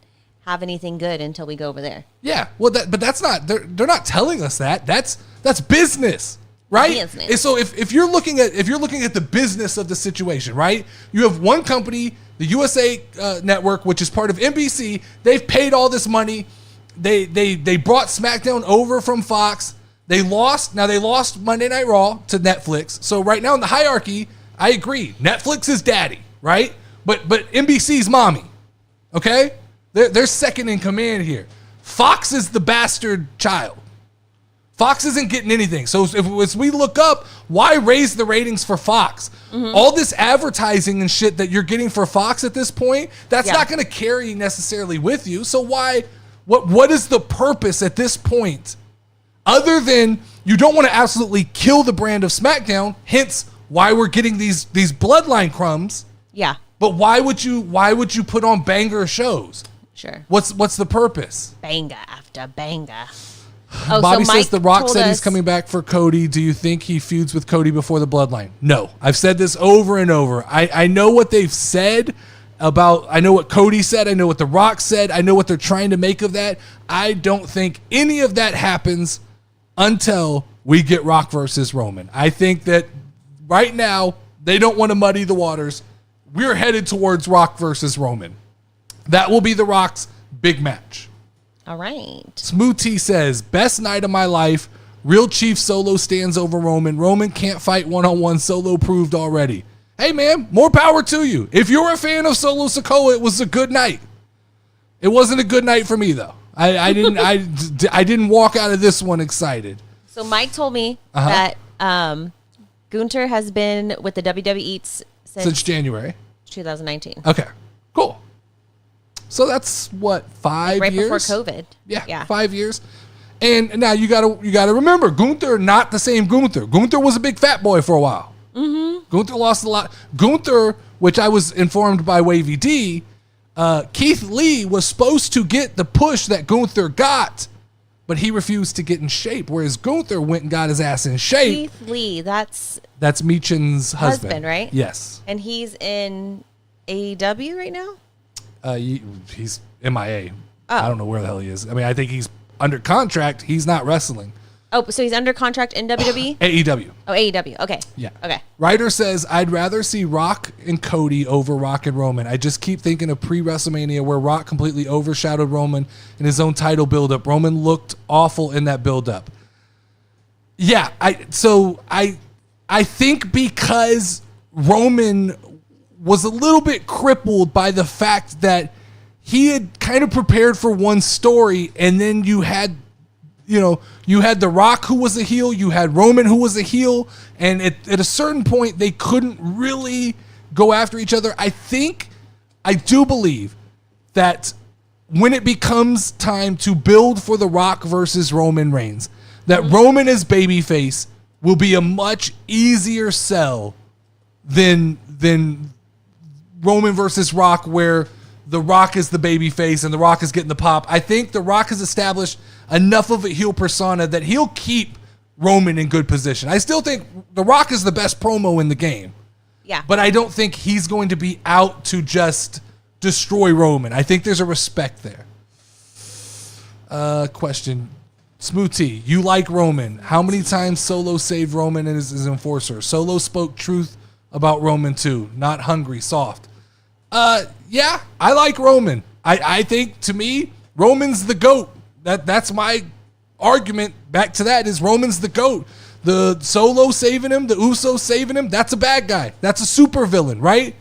have anything good until we go over there. Yeah. Well, but that's not. They're not telling us that. That's business. Right? Business. And so if you're looking at the business of the situation, right? You have one company, the USA Network, which is part of NBC. They've paid all this money. They brought SmackDown over from Fox. They lost Monday Night Raw to Netflix. So right now in the hierarchy, I agree. Netflix is daddy, right? But NBC's mommy, okay? They're second in command here. Fox is the bastard child. Fox isn't getting anything. So as we look up, why raise the ratings for Fox? All this advertising and shit that you're getting for Fox at this point, that's not going to carry necessarily with you. So why? What is the purpose at this point? Other than you don't want to absolutely kill the brand of SmackDown, hence why we're getting these bloodline crumbs. Yeah. But why would you put on banger shows? Sure. What's the purpose? Banger after banger. Oh, Bobby so says The Rock said he's us- coming back for Cody. Do you think he feuds with Cody before the bloodline? No. I've said this over and over. I know what they've said about, I know what Cody said. I know what The Rock said. I know what they're trying to make of that. I don't think any of that happens until we get Rock versus Roman. I think that right now they don't want to muddy the waters. We're headed towards Rock versus Roman. That will be The Rock's big match. All right. Smooth T says, best night of my life. Real Chief Solo stands over Roman. Roman can't fight one-on-one. Solo proved already. Hey, man, more power to you. If you're a fan of Solo Sikoa, it was a good night. It wasn't a good night for me, though. I didn't walk out of this one excited. So Mike told me that Gunther has been with the WWE Since January. 2019. Okay, cool. So that's what, 5 Right years? before COVID. Yeah, 5 years. And now you gotta remember, Gunther not the same Gunther. Gunther was a big fat boy for a while. Gunther lost a lot. Gunther, which I was informed by Wavy D, Keith Lee was supposed to get the push that Gunther got, but he refused to get in shape. Whereas Gunther went and got his ass in shape. Keith Lee, that's Michin's husband, right? Yes. And he's in AEW right now? He's MIA. I don't know where the hell he is. I mean, I think he's under contract. He's not wrestling. Oh, so he's under contract in WWE? AEW. Oh, AEW. Okay. Yeah. Okay. Ryder says, I'd rather see Rock and Cody over Rock and Roman. I just keep thinking of pre-WrestleMania where Rock completely overshadowed Roman in his own title buildup. Roman looked awful in that buildup. Yeah. I think because Roman was a little bit crippled by the fact that he had kind of prepared for one story, and then you had The Rock, who was a heel, you had Roman, who was a heel, and at a certain point they couldn't really go after each other. I do believe that when it becomes time to build for The Rock versus Roman Reigns, that Roman as babyface will be a much easier sell than Roman versus Rock, where The Rock is the baby face and The Rock is getting the pop. I think The Rock has established enough of a heel persona that he'll keep Roman in good position. I still think The Rock is the best promo in the game. Yeah. But I don't think he's going to be out to just destroy Roman. I think there's a respect there. Question. Smooth T, you like Roman. How many times Solo saved Roman and his enforcer? Solo spoke truth about Roman too. Not hungry, soft. Yeah, I like Roman. I think, to me, Roman's the GOAT. That's my argument back to that, is Roman's the GOAT. The Solo saving him, the Usos saving him, that's a bad guy. That's a super villain, right?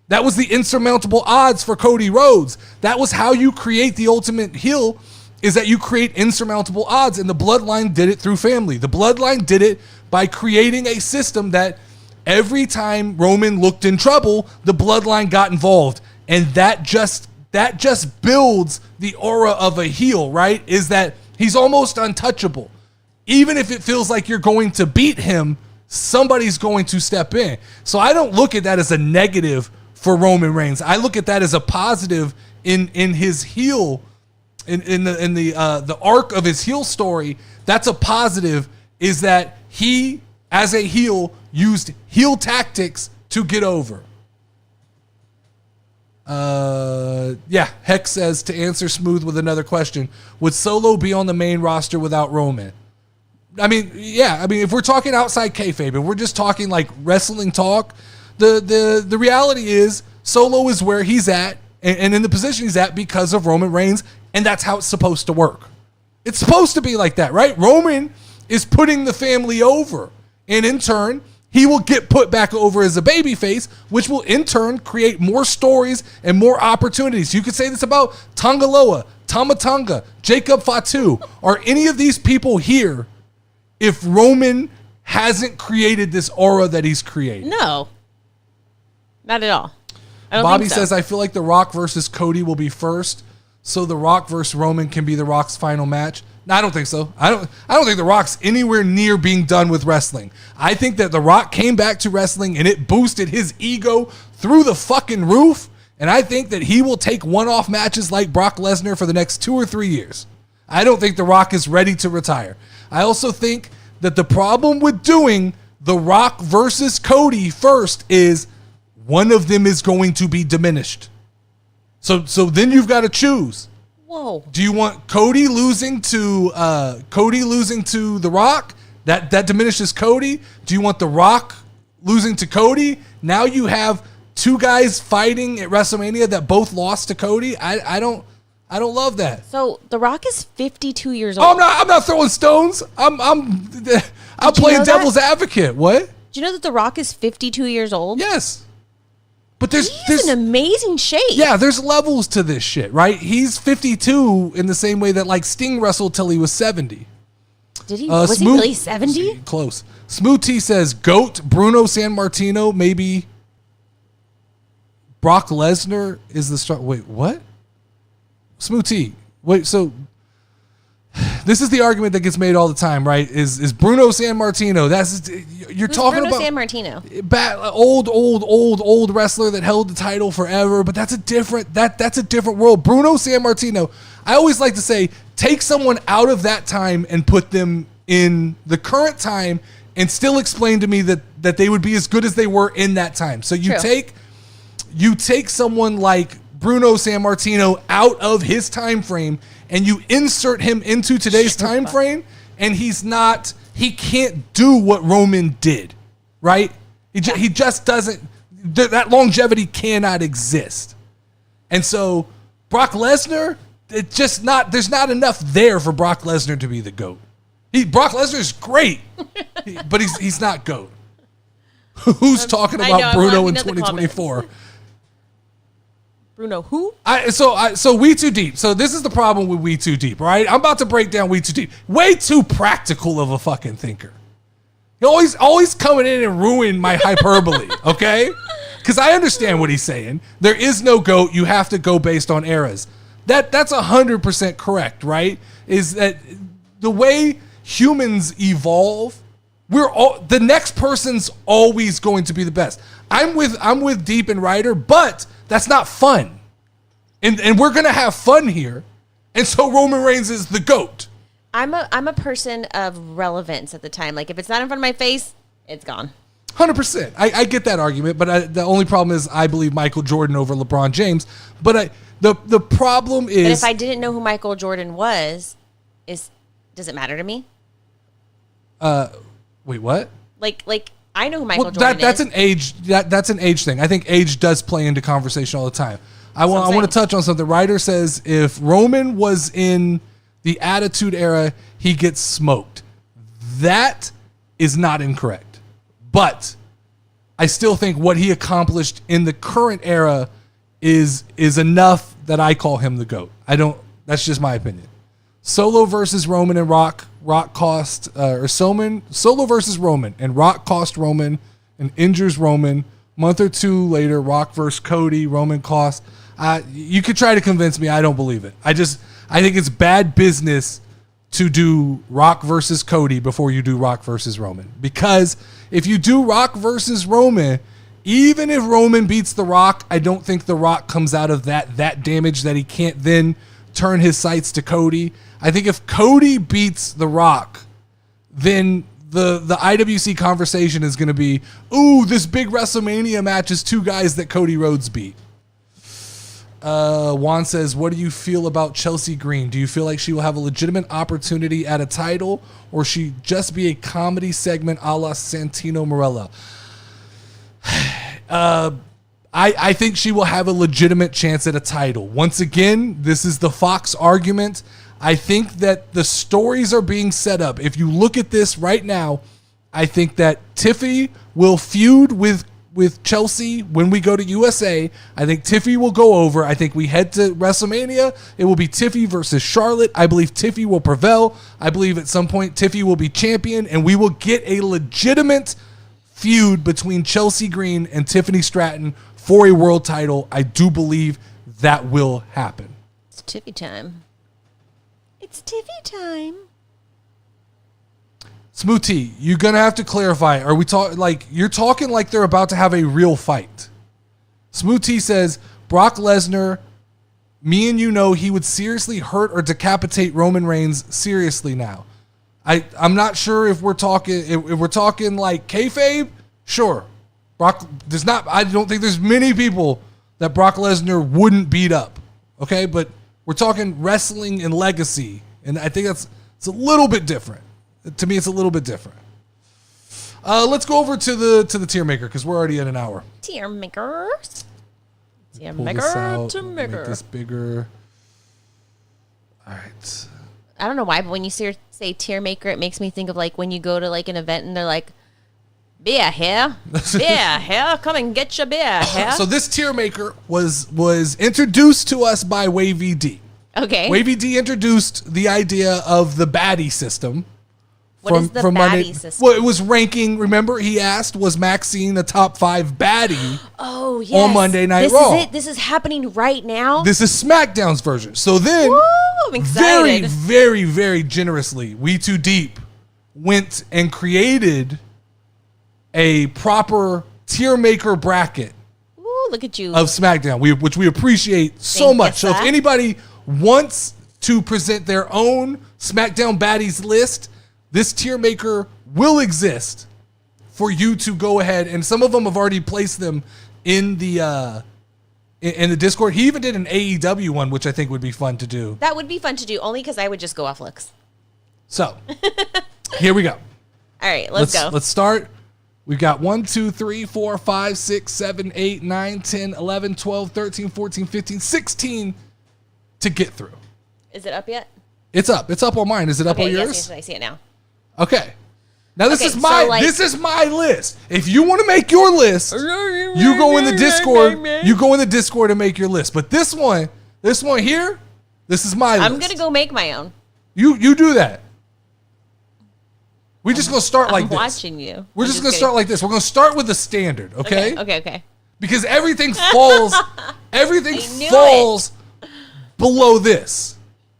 That was the insurmountable odds for Cody Rhodes. That was how you create the ultimate heel, is that you create insurmountable odds, and the Bloodline did it through family. The Bloodline did it by creating a system that every time Roman looked in trouble, the Bloodline got involved. And that just builds the aura of a heel, right? Is that he's almost untouchable. Even if it feels like you're going to beat him, somebody's going to step in. So I don't look at that as a negative for Roman Reigns. I look at that as a positive in his heel, in the arc of his heel story. That's a positive, is that he, as a heel, used heel tactics to get over. Hex says, to answer Smooth with another question, would Solo be on the main roster without Roman? I mean, if we're talking outside kayfabe, if we're just talking like wrestling talk, the reality is Solo is where he's at and in the position he's at because of Roman Reigns, and that's how it's supposed to work. It's supposed to be like that, right? Roman is putting the family over, and in turn, he will get put back over as a babyface, which will in turn create more stories and more opportunities. You could say this about Tongaloa, Tama Tonga, Jacob Fatu. Are any of these people here if Roman hasn't created this aura that he's created? No. Not at all. I don't Bobby think so. says, I feel like The Rock versus Cody will be first, so The Rock versus Roman can be The Rock's final match. No, I don't think so. I don't think The Rock's anywhere near being done with wrestling. I think that The Rock came back to wrestling and it boosted his ego through the fucking roof. And I think that he will take one-off matches like Brock Lesnar for the next 2 or 3 years. I don't think The Rock is ready to retire. I also think that the problem with doing The Rock versus Cody first is one of them is going to be diminished. So then you've got to choose. Whoa. Do you want Cody losing to The Rock? That diminishes Cody. Do you want The Rock losing to Cody? Now you have two guys fighting at WrestleMania that both lost to Cody. I don't love that. So The Rock is 52 years old. Oh, I'm not throwing stones. I'm playing devil's advocate. What? Do you know that The Rock is 52 years old? Yes. But there's in amazing shape. Yeah, there's levels to this shit, right? He's 52 in the same way that like Sting wrestled till he was 70. Did he? Was he really 70? Close. Smooth T says GOAT, Bruno Sammartino, maybe Brock Lesnar is the start. Wait, what? Smooth T. Wait, so this is the argument that gets made all the time, right? Is Bruno Sammartino? You're talking Bruno about Sammartino? Old wrestler that held the title forever, but that's a different world. Bruno Sammartino. I always like to say, take someone out of that time and put them in the current time, and still explain to me that they would be as good as they were in that time. So you take someone like Bruno Sammartino out of his time frame and you insert him into today's time frame, and he can't do what Roman did, right? He just doesn't, that longevity cannot exist. And so Brock Lesnar, there's not enough there for Brock Lesnar to be the GOAT. Brock Lesnar is great, but he's not GOAT. Who's talking about Bruno in 2024? Bruno who? So We Too Deep. So this is the problem with We Too Deep, right? I'm about to break down We Too Deep. Way too practical of a fucking thinker. He always coming in and ruin my hyperbole, okay? Because I understand what he's saying. There is no GOAT. You have to go based on eras. That's 100% correct, right? Is that the way humans evolve? The next person's always going to be the best. I'm with Deep and Ryder, but that's not fun. And we're gonna have fun here. And so Roman Reigns is the GOAT. I'm a person of relevance at the time. Like if it's not in front of my face, it's gone. 100%. I get that argument, but the only problem is I believe Michael Jordan over LeBron James. But the problem is, but if I didn't know who Michael Jordan was, does it matter to me? Wait, what? Like I know who Michael Jordan that's is. That's an age thing. I think age does play into conversation all the time. I want to touch on something. Ryder says if Roman was in the Attitude Era, he gets smoked. That is not incorrect. But I still think what he accomplished in the current era is enough that I call him the GOAT. That's just my opinion. Solo versus Roman and Rock cost, Solo versus Roman and Rock cost Roman and injures Roman. Month or two later, Rock versus Cody, Roman cost. You could try to convince me. I don't believe it. I think it's bad business to do Rock versus Cody before you do Rock versus Roman. Because if you do Rock versus Roman, even if Roman beats The Rock, I don't think The Rock comes out of that damage that he can't then turn his sights to Cody. I think if Cody beats The Rock, then the IWC conversation is going to be, ooh, this big WrestleMania match is two guys that Cody Rhodes beat. Juan says, what do you feel about Chelsea Green? Do you feel like she will have a legitimate opportunity at a title, or she just be a comedy segment a la Santino Marella? I think she will have a legitimate chance at a title. Once again, this is the Fox argument. I think that the stories are being set up. If you look at this right now, I think that Tiffy will feud with Chelsea when we go to USA. I think Tiffy will go over. I think we head to WrestleMania. It will be Tiffy versus Charlotte. I believe Tiffy will prevail. I believe at some point Tiffy will be champion, and we will get a legitimate feud between Chelsea Green and Tiffany Stratton for a world title. I do believe that will happen. It's Tiffy time. It's Tiffy time. Smooth T, you're gonna have to clarify. Are we talking like you're talking like they're about to have a real fight? Smooth T says Brock Lesnar. Me and you know he would seriously hurt or decapitate Roman Reigns seriously now. I'm not sure if we're talking if we're talking like kayfabe. Sure, Brock. There's not. I don't think there's many people that Brock Lesnar wouldn't beat up. Okay, but we're talking wrestling and legacy, and I think it's a little bit different. To me, it's a little bit different. Let's go over to the tier maker because we're already at an hour. Tier maker. Tier Pull maker. this out, Tier maker. make this bigger. All right. I don't know why, but when you say tier maker, it makes me think of like when you go to like an event and they're like, beer here, beer here, come and get your beer here. So this tier maker was introduced to us by Wavy D. Okay. Wavy D introduced the idea of the baddie system. What is the baddie system? Well, it was ranking. Remember, he asked, was Maxine a top 5 baddie? Oh, yes. On Monday Night this Raw. Is it? This is happening right now? This is SmackDown's version. So then, Woo, I'm very, excited. very, very generously, We Too Deep went and created a proper tier maker bracket Ooh, look at you. of SmackDown, which we appreciate so Thank much. you, So if sir. anybody wants to present their own SmackDown baddies list, this tier maker will exist for you to go ahead, and some of them have already placed them in the Discord. He even did an AEW one, which I think would be fun to do. That would be fun to do, only because I would just go off looks. So here we go. All right, let's go. Let's start. We've got 1, 2, 3, 4, 5, 6, 7, 8, 9, 10, 11, 12, 13, 14, 15, 16 to get through. Is it up yet? It's up. It's up on mine. Is it up Okay, on yours? yes, I see it now. Okay. Now this Okay, is my so, like- this is my list. If you want to make your list, you go in the Discord. You go in the Discord and make your list. But this one here, this is my list. I'm gonna go make my own. You do that. We're just gonna start like I'm this. watching you. We're I'm just gonna kidding. start like this. We're gonna start with the standard, okay? Okay. Because everything falls everything I knew falls below this.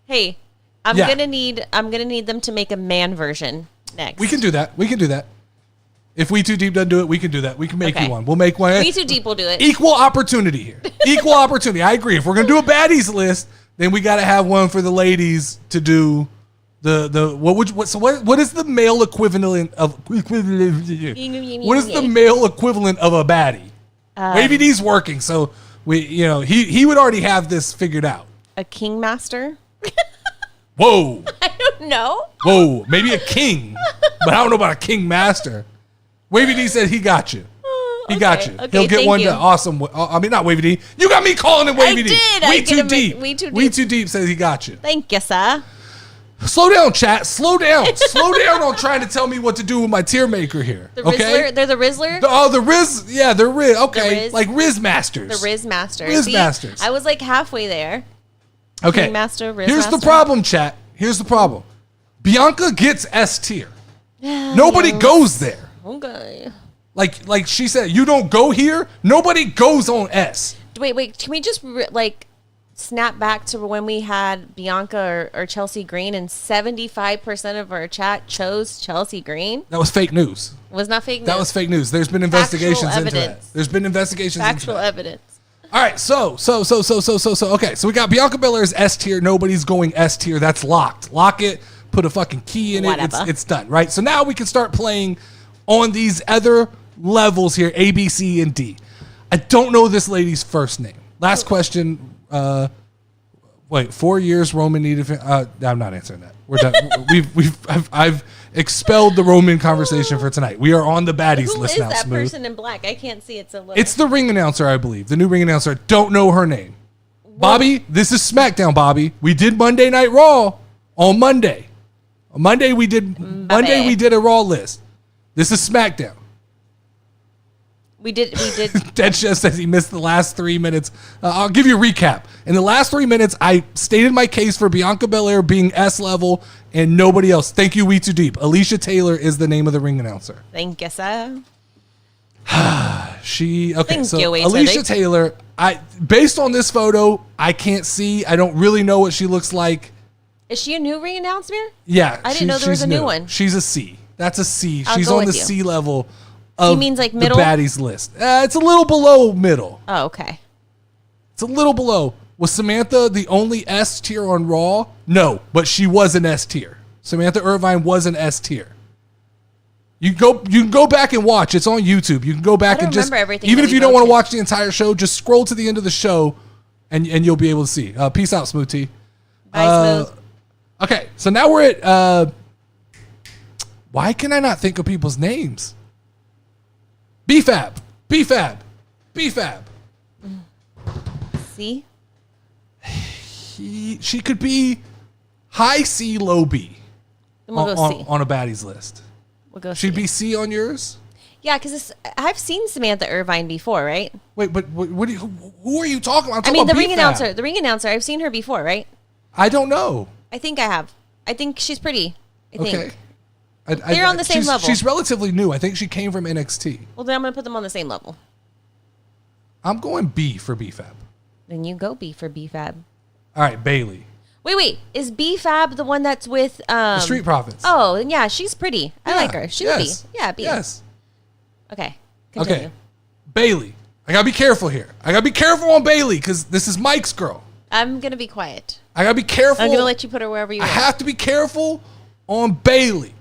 Hey, I'm Yeah. gonna need them to make a man version next. We can do that. If We Too Deep doesn't do it, we can do that. We can make Okay. you one. We'll make one. We Too Deep will do it. Equal opportunity here. Equal opportunity. I agree. If we're gonna do a baddies list, then we got to have one for the ladies to do what is the male equivalent of what is the male equivalent of a baddie? Wavy D's working, so he would already have this figured out. A king master? Whoa. I don't know. Whoa, maybe a king, but I don't know about a king master. Wavy D said he got you. He got you. Okay, He'll get thank one you. to awesome. I mean, not Wavy D. You got me calling him Wavy D. did. We I Too get him- Deep. We Too We Deep. Too Deep says he got you. Thank you, sir. Slow down, chat. Slow down. Slow down on trying to tell me what to do with my tier maker here. The okay? Rizzler. They're the Rizzler. The Riz. Yeah, the Riz. Okay. The Riz. Like Riz Masters. The Riz Master. Riz See, Masters. I was like halfway there. Okay. King Master, Riz Here's the Master. problem, chat. Here's the problem. Bianca gets S tier. Nobody goes there. Okay. Like she said, you don't go here. Nobody goes on S. Wait. Can we just snap back to when we had Bianca or Chelsea Green and 75% of our chat chose Chelsea Green? That was fake news. Was not fake news. That was fake news. There's been investigations into that. evidence. There's been investigations Factual into that. evidence. All right, so okay, so we got Bianca Belair's S tier. Nobody's going S tier. That's locked. Lock it. Put a fucking key in it. Whatever. It's done, right? So now we can start playing on these other levels here, A, B, C, and D. I don't know this lady's first name. Last question. 4 years Roman needed. I'm not answering that. We're done. I've expelled the Roman conversation for tonight. We are on the baddies Who list is now. that Smooth. person in black? I can't see. It's a little. It's the ring announcer, I believe. The new ring announcer. Don't know her name. Bobby, this is SmackDown, Bobby. We did Monday Night Raw on Monday. On Monday we did a Raw list. This is Smackdown. We did. Dead Chef says he missed the last 3 minutes. I'll give you a recap. In the last 3 minutes, I stated my case for Bianca Belair being S level and nobody else. Thank you, We Too Deep. Alicia Taylor is the name of the ring announcer. Thank you, sir. So Alicia Taylor, based on this photo, I can't see. I don't really know what she looks like. Is she a new ring announcer? Yeah. I didn't know there was a new one. She's a C. That's a C. She's go on the with you. C level of He means like middle? the baddies list. It's a little below middle. Oh, okay. It's a little below. Was Samantha the only S tier on Raw? No, but she was an S tier. Samantha Irvine was an S tier. You can go back and watch. It's on YouTube. You can go back and just, even if you don't want to watch the entire show, just scroll to the end of the show and you'll be able to see. Peace out, Smooth T. Bye, Smooth. Okay, so now we're at, why can I not think of people's names? BFAB. See? She could be high C, low B Then we'll go C. on a baddies list. We'll go She'd C. be C on yours? Yeah, because I've seen Samantha Irvine before, right? Wait, but who are you talking about? I mean, the ring announcer. The ring announcer. I've seen her before, right? I don't know. I think I have. I think she's pretty. I think. They're on the same level. She's relatively new. I think she came from NXT. Well, then I'm going to put them on the same level. I'm going B for BFAB. Then you go B for BFAB. All right, Bailey. Wait. Is BFAB the one that's with... the Street Profits. Oh, yeah, she's pretty. I like her. She's B. Yeah, B. Yes. Okay, continue. Okay, Bailey. I got to be careful here. I got to be careful on Bailey because this is Mike's girl. I'm going to be quiet. I got to be careful. I'm going to let you put her wherever you want. I have to be careful on Bailey.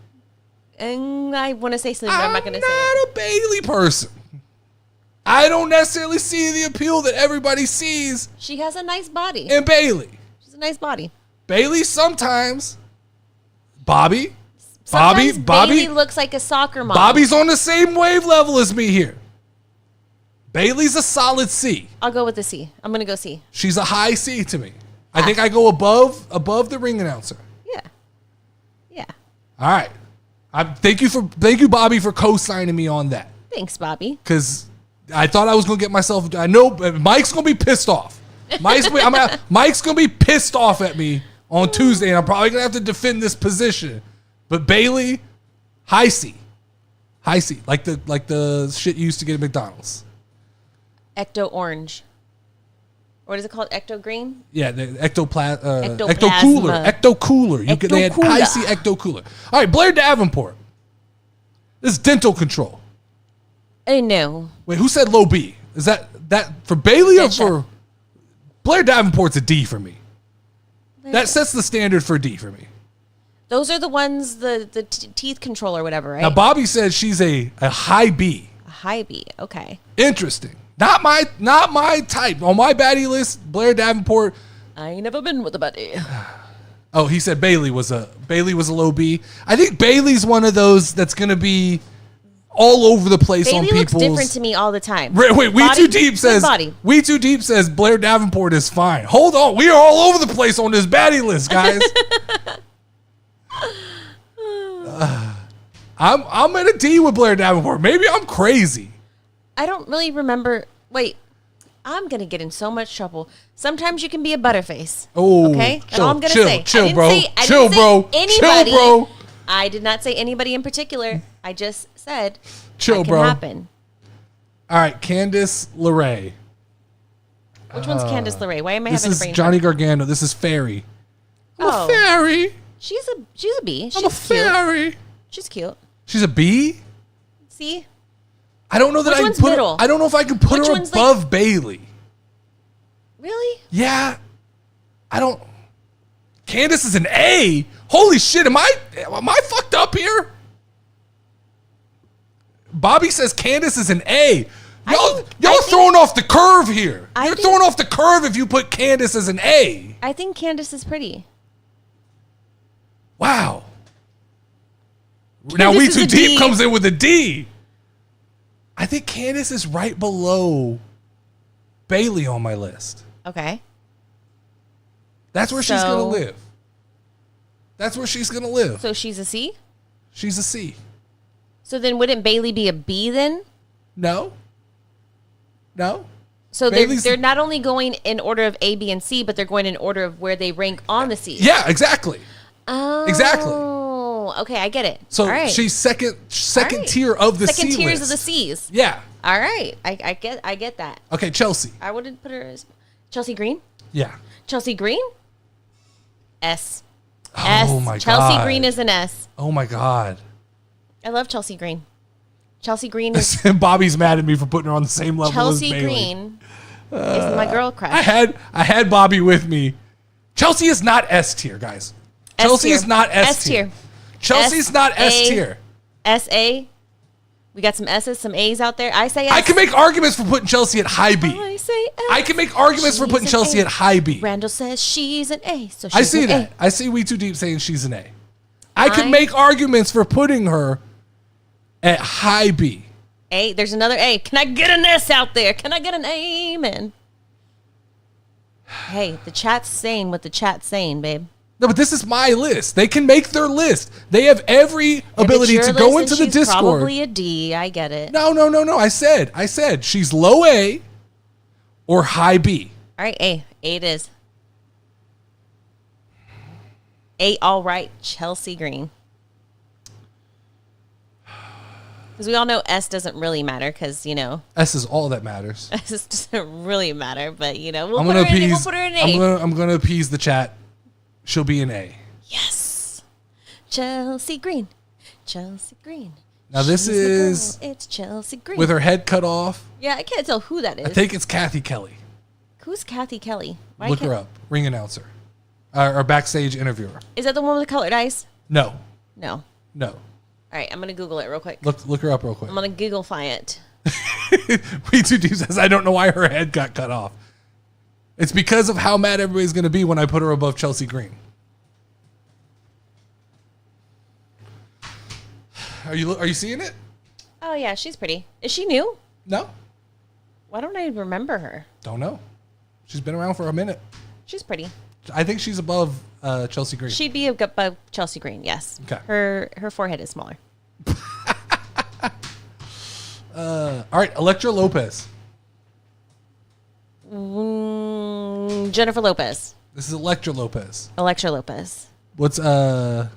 And I want to say something, but I'm not going to say it. I'm not a Bailey person. I don't necessarily see the appeal that everybody sees. She has a nice body. In Bailey. She's a nice body. Bailey sometimes. Bobby. Bailey looks like a soccer mom. Bobby's on the same wave level as me here. Bailey's a solid C. I'll go with the C. I'm going to go C. She's a high C to me. I think I go above the ring announcer. Yeah. All right. Thank you, Bobby, for co-signing me on that. Thanks, Bobby. Because I thought I was going to get myself... I know Mike's going to be pissed off. Mike's going to be pissed off at me on Tuesday, and I'm probably going to have to defend this position. But Bailey, high C. High C. Like the shit you used to get at McDonald's. Ecto Orange. What is it called? Ecto Green? Yeah, the Ecto Ectoplasma. Cooler. Ecto Cooler. They had Cooler. high C Ecto Cooler. All right, Blair Davenport. This is dental control. I know. Wait, who said low B? Is that for Bailey or Dead for... Blair Davenport's a D for me. That sets the standard for D for me. Those are the ones, the teeth control or whatever, right? Now, Bobby said she's a high B. A high B, okay. Interesting. Not my type. On my baddie list, Blair Davenport. I ain't never been with a buddy. Oh, he said Bailey was a low B. I think Bailey's one of those that's going to be all over the place on people's... Bailey looks different to me all the time. Wait, We Too Deep says Blair Davenport is fine. Hold on. We are all over the place on this baddie list, guys. I'm at a D with Blair Davenport. Maybe I'm crazy. I don't really remember. Wait, I'm going to get in so much trouble. Sometimes you can be a butterface. Oh, okay? Chill, That's all I'm going to say. Chill, bro. I didn't say anybody. Chill, bro. I did not say anybody in particular. I just said chill, that bro. can happen. All right, Candice LeRae. Which one's Candice LeRae? Why am I having a brain This is Johnny Gargano. This is Fairy. I'm a fairy. She's a B. She's I'm a fairy. Cute. She's cute. She's a B? See? I don't know that Which I one's can put middle? her, I don't know if I can put Which her one's above Bailey. Really? Yeah. I don't... Candice is an A? Holy shit, am I fucked up here? Bobby says Candice is an A. Y'all throwing off the curve here. You're throwing off the curve if you put Candice as an A. I think Candice is pretty. Wow. Now We Too Deep comes in with a D. I think Candice is right below Bailey on my list. Okay. That's where she's going to live. That's where she's going to live. So she's a C? She's a C. So then wouldn't Bailey be a B then? No. So Bailey's they're not only going in order of A, B, and C, but they're going in order of where they rank on the C. Yeah, exactly. Oh. Exactly. Okay, I get it. So all right. she's second right. tier of the second C tiers list. of the C's. Yeah. All right. I get that. Okay, Chelsea. I wouldn't put her as Chelsea Green. Yeah. Chelsea Green? S. Oh my Chelsea God. Green is an S. Oh my God. I love Chelsea Green. Chelsea Green is Bobby's mad at me for putting her on the same level Chelsea as Bailey. Green is my girl crush. I had Bobby with me. Chelsea is not S tier, guys. Chelsea is not S tier. Chelsea's not S tier. S-A. We got some S's, some A's out there. I say S. I can make arguments for putting Chelsea at high B. I say S. I can make arguments for putting Chelsea at high B. Randall says she's an A, so she's I see an that. A. I see We Too Deep saying she's an A. I can make arguments for putting her at high B. A. There's another A. Can I get an S out there? Can I get an amen? Hey, the chat's saying what the chat's saying, babe. No, but this is my list. They can make their list. They have every ability to go into the Discord. Probably a D. I get it. No. I said she's low A or high B. All right, A. A it is. A, all right, Chelsea Green. Because we all know S doesn't really matter because, S is all that matters. S doesn't really matter, but, we'll I'm put gonna her in appease. we'll put her in A. I'm gonna appease the chat. She'll be an A. Yes. Chelsea Green. Chelsea Green. Now this She's the is girl. It's Chelsea Green. with her head cut off. Yeah, I can't tell who that is. I think it's Kathy Kelly. Who's Kathy Kelly? Look her up. Ring announcer. Or backstage interviewer. Is that the one with the colored eyes? No. No. No. All right, I'm going to Google it real quick. Look her up real quick. I'm going to Google-fy it. We Too Deep says, I don't know why her head got cut off. It's because of how mad everybody's going to be when I put her above Chelsea Green. Are you seeing it? Oh, yeah, she's pretty. Is she new? No. Why don't I remember her? Don't know. She's been around for a minute. She's pretty. I think she's above Chelsea Green. She'd be above Chelsea Green, yes. Okay. Her forehead is smaller. All right, Electra Lopez. Jennifer Lopez. This is Electra Lopez. Electra Lopez. What's I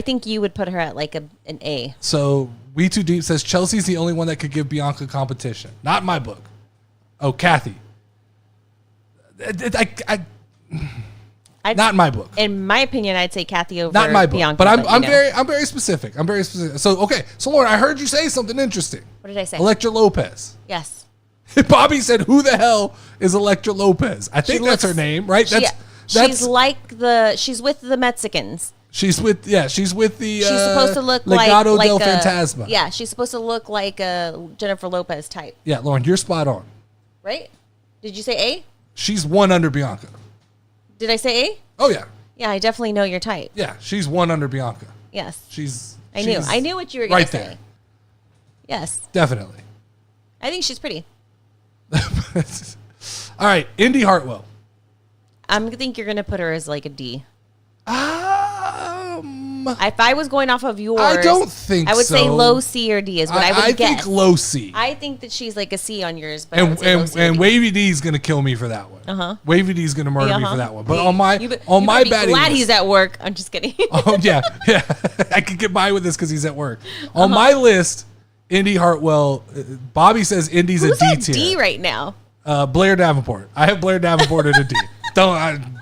think you would put her at like an A. So We Too Deep says Chelsea's the only one that could give Bianca competition. Not in my book. Oh, Kathy. Not in my book. In my opinion, I'd say Kathy over Not in my book. Bianca. But I'm very specific. I'm very specific. So Lauren, I heard you say something interesting. What did I say? Electra Lopez. Yes. Bobby said, "Who the hell is Electra Lopez?" I think that's her name, right? She's with the Mexicans. She's with the. She's supposed to look Legado like del a Fantasma. Yeah, she's supposed to look like a Jennifer Lopez type. Yeah, Lauren, you're spot on. Right? Did you say A? She's one under Bianca. Did I say A? Oh yeah. Yeah, I definitely know your type. Yeah, she's one under Bianca. Yes. I knew what you were going to say. There. Yes. Definitely. I think she's pretty. All right, Indy Hartwell. I think you're going to put her as like a D. If I was going off of yours, I don't think I would so. say low C or D is what I would guess. I think low C. I think that she's like a C on yours, but I would say low C or and D. Wavy D is gonna kill me for that one. Wavy D is gonna murder me for that one. But on my batting glad list, he's at work. I'm just kidding. Oh yeah. I could get by with this because he's at work. On my list, Indy Hartwell. Bobby says Indy's Who's a D at tier. D right now? Blair Davenport. I have Blair Davenport at a D.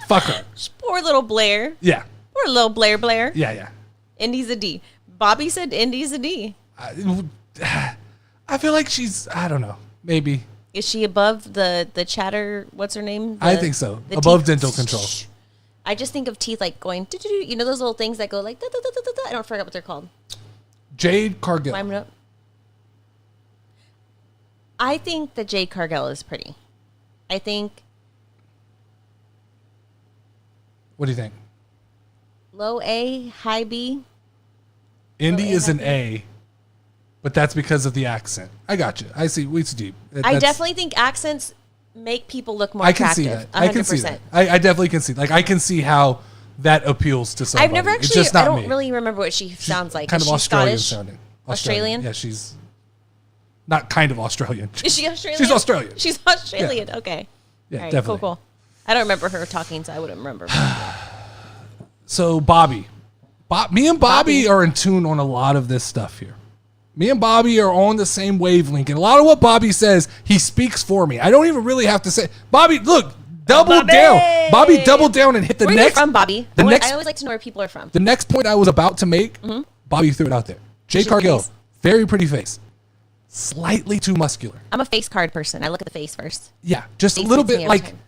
Fuck her. Poor little Blair. Yeah. Poor little Blair. Yeah. Indy's a D. Bobby said Indy's a D. I feel like she's. I don't know. Maybe. Is she above the chatter? What's her name? I think so. Above teeth. dental control. I just think of teeth like going. You know those little things that go like. I don't forget what they're called. Jade Cargill. Climb it up. I think that Jade Cargill is pretty. I think. What do you think? Low A, high B. Indy is an A, but that's because of the accent. I got you. I see. It's deep. I definitely think accents make people look more I can attractive. see that. 100%. I can see that. I definitely can see. Like I can see how that appeals to somebody. I've never It's actually. just not I don't me. really remember what she sounds like. Kind Is of she Australian Scottish? sounding. Australian? Yeah, she's not kind of Australian. Is she Australian? She's Australian. She's Australian. Yeah. Okay. Yeah, All right, definitely. Cool. I don't remember her talking, so I wouldn't remember. So Bobby. Me and Bobby are in tune on a lot of this stuff here. Me and Bobby are on the same wavelength. And a lot of what Bobby says, he speaks for me. I don't even really have to say, Bobby, look, double down. Bobby, double down and hit the Where next. are you from, Bobby? I always like to know where people are from. The next point I was about to make, Bobby threw it out there. Jade Cargill, face. very pretty face. Slightly too muscular. I'm a face card person. I look at the face first. Yeah, just a Face little beats bit me every like, time.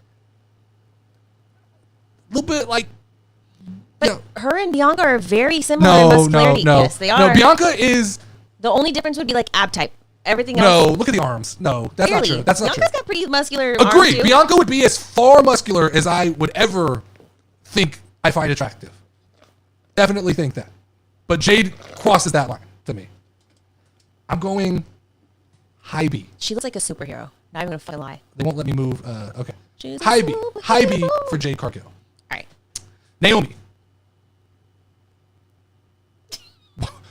But you know, her and Bianca are very similar in muscularity. no. Yes, they are. No, Bianca is, The only difference would be like ab type. Everything no, else. look at the arms. No, that's not Really? true. That's not Bianca's true. got pretty muscular arms Agree. too. Bianca would be as far muscular as I would ever think I find attractive. Definitely think that. But Jade crosses that line to me. I'm going high B. She looks like a superhero. Not even gonna fucking lie. They won't let me move. Okay. She's a High B. High B superhero. for Jade Cargill. All right. Naomi.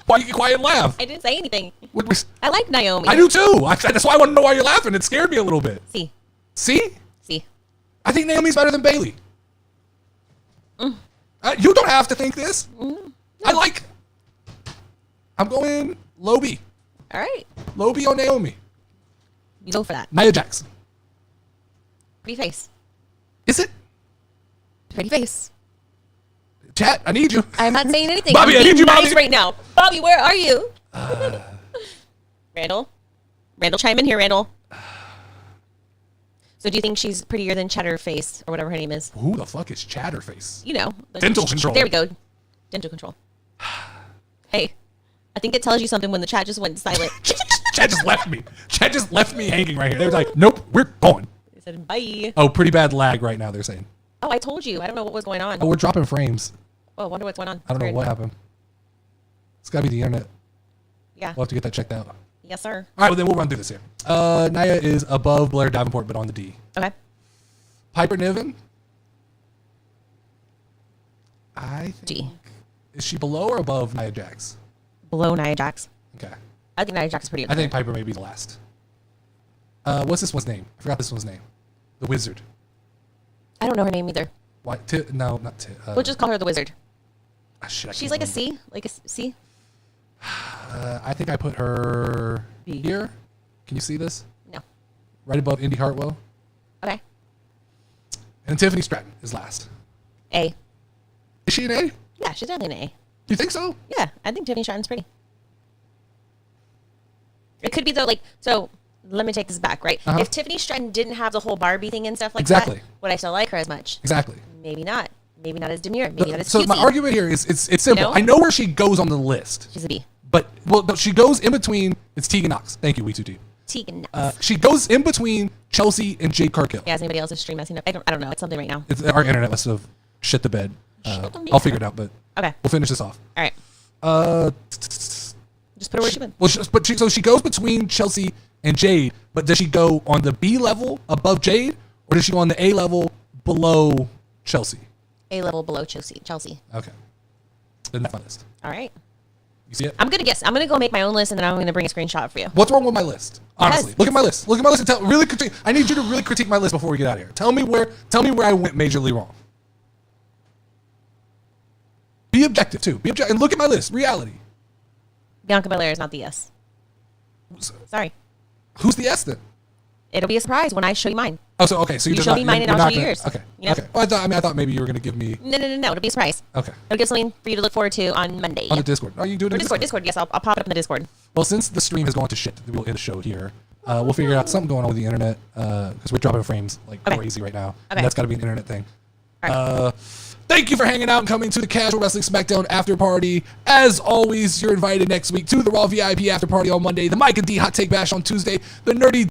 Why you get quiet and laugh? I didn't say anything. What- I like Naomi. I do too. That's why I want to know why you're laughing. It scared me a little bit. See. See? See. I think Naomi's better than Bailey. You don't have to think this. I like. I'm going low B. All right. Low B on Naomi. You go for that. Nia Jackson. Pretty face. Is it? Pretty face. Chat, I need you. I'm not saying anything. Bobby, I'm I need being you, nice Bobby. right now. Bobby, where are you? Randall? Randall, chime in here, Randall. So do you think she's prettier than Chatterface or whatever her name is? Who the fuck is Chatterface? You know. Dental control. There we go. Dental control. Hey, I think it tells you something when the chat just went silent. Chat just left me. Chat just left me hanging right here. They're like, nope, we're going. They said, bye. Oh, pretty bad lag right now, they're saying. Oh, I told you. I don't know what was going on. Oh, we're dropping frames. Oh, I wonder what's going on. I don't know Weird. what happened. It's got to be the internet. Yeah. We'll have to get that checked out. Yes, sir. All right, well, then we'll run through this here. Nia is above Blair Davenport, but on the D. Okay. Piper Niven. I think. G. Is she below or above Nia Jax? Below Nia Jax. Okay. I think Nia Jax is pretty. I think Piper may be the last. What's this one's name? I forgot this one's name. The Wizard. I don't know her name either. Why? No, not Tit. We'll just call her the Wizard. Shit, I She's can't like a remember. C. Like a C. I think I put her B. here. Can you see this? No. Right above Indy Hartwell. Okay. And Tiffany Stratton is last. A. Is she an A? Yeah, she's definitely an A. You think so? Yeah, I think Tiffany Stratton's pretty. It could be though, like, so let me take this back, right? Uh-huh. If Tiffany Stratton didn't have the whole Barbie thing and stuff like Exactly. that, would I still like her as much? Exactly. Maybe not. Maybe not as demure. Maybe not as So cutesy. my argument here is it's simple. know? I know where she goes on the list, She's a B. but she goes in between. It's Tegan Knox. Thank you, We2T. Tegan Knox. She goes in between Chelsea and Jade Cargill. Yeah, is anybody else's stream messing up? I don't know. It's something right now. Our internet must have shit the bed. Shit the bed. I'll figure it out, but Okay. we'll finish this off. All right. Just put her where she went. Well, so she goes between Chelsea and Jade, but does she go on the B level above Jade, or does she go on the A level below Chelsea? A level below Chelsea. Okay. Then that's my list. All right. You see it? I'm gonna guess. I'm gonna go make my own list, and then I'm gonna bring a screenshot for you. What's wrong with my list? Honestly, Yes. look at my list. Look at my list and really critique. I need you to really critique my list before we get out of here. Tell me where I went majorly wrong. Be objective too. Be objective and look at my list. Reality. Bianca Belair is not the S. Sorry. Who's the S then? It'll be a surprise when I show you mine. Oh, so okay. So You you're show not, me mine and you're I'll not show you gonna- yours. Okay. You know? Okay. Well, I thought maybe you were gonna give me. No. It'll be a surprise. Okay. It'll give something for you to look forward to on Monday. On the Discord. Oh, you do it Or in Discord. Yes, I'll pop it up in the Discord. Well, since the stream has gone to shit, we'll end the show here. We'll figure out something going on with the internet because we're dropping frames like Okay. crazy right now. Okay. And that's got to be an internet thing. All right. Thank you for hanging out and coming to the Casual Wrestling Smackdown after party. As always, you're invited next week to the Raw VIP after party on Monday, the Mike and D Hot Take Bash on Tuesday, the Nerdy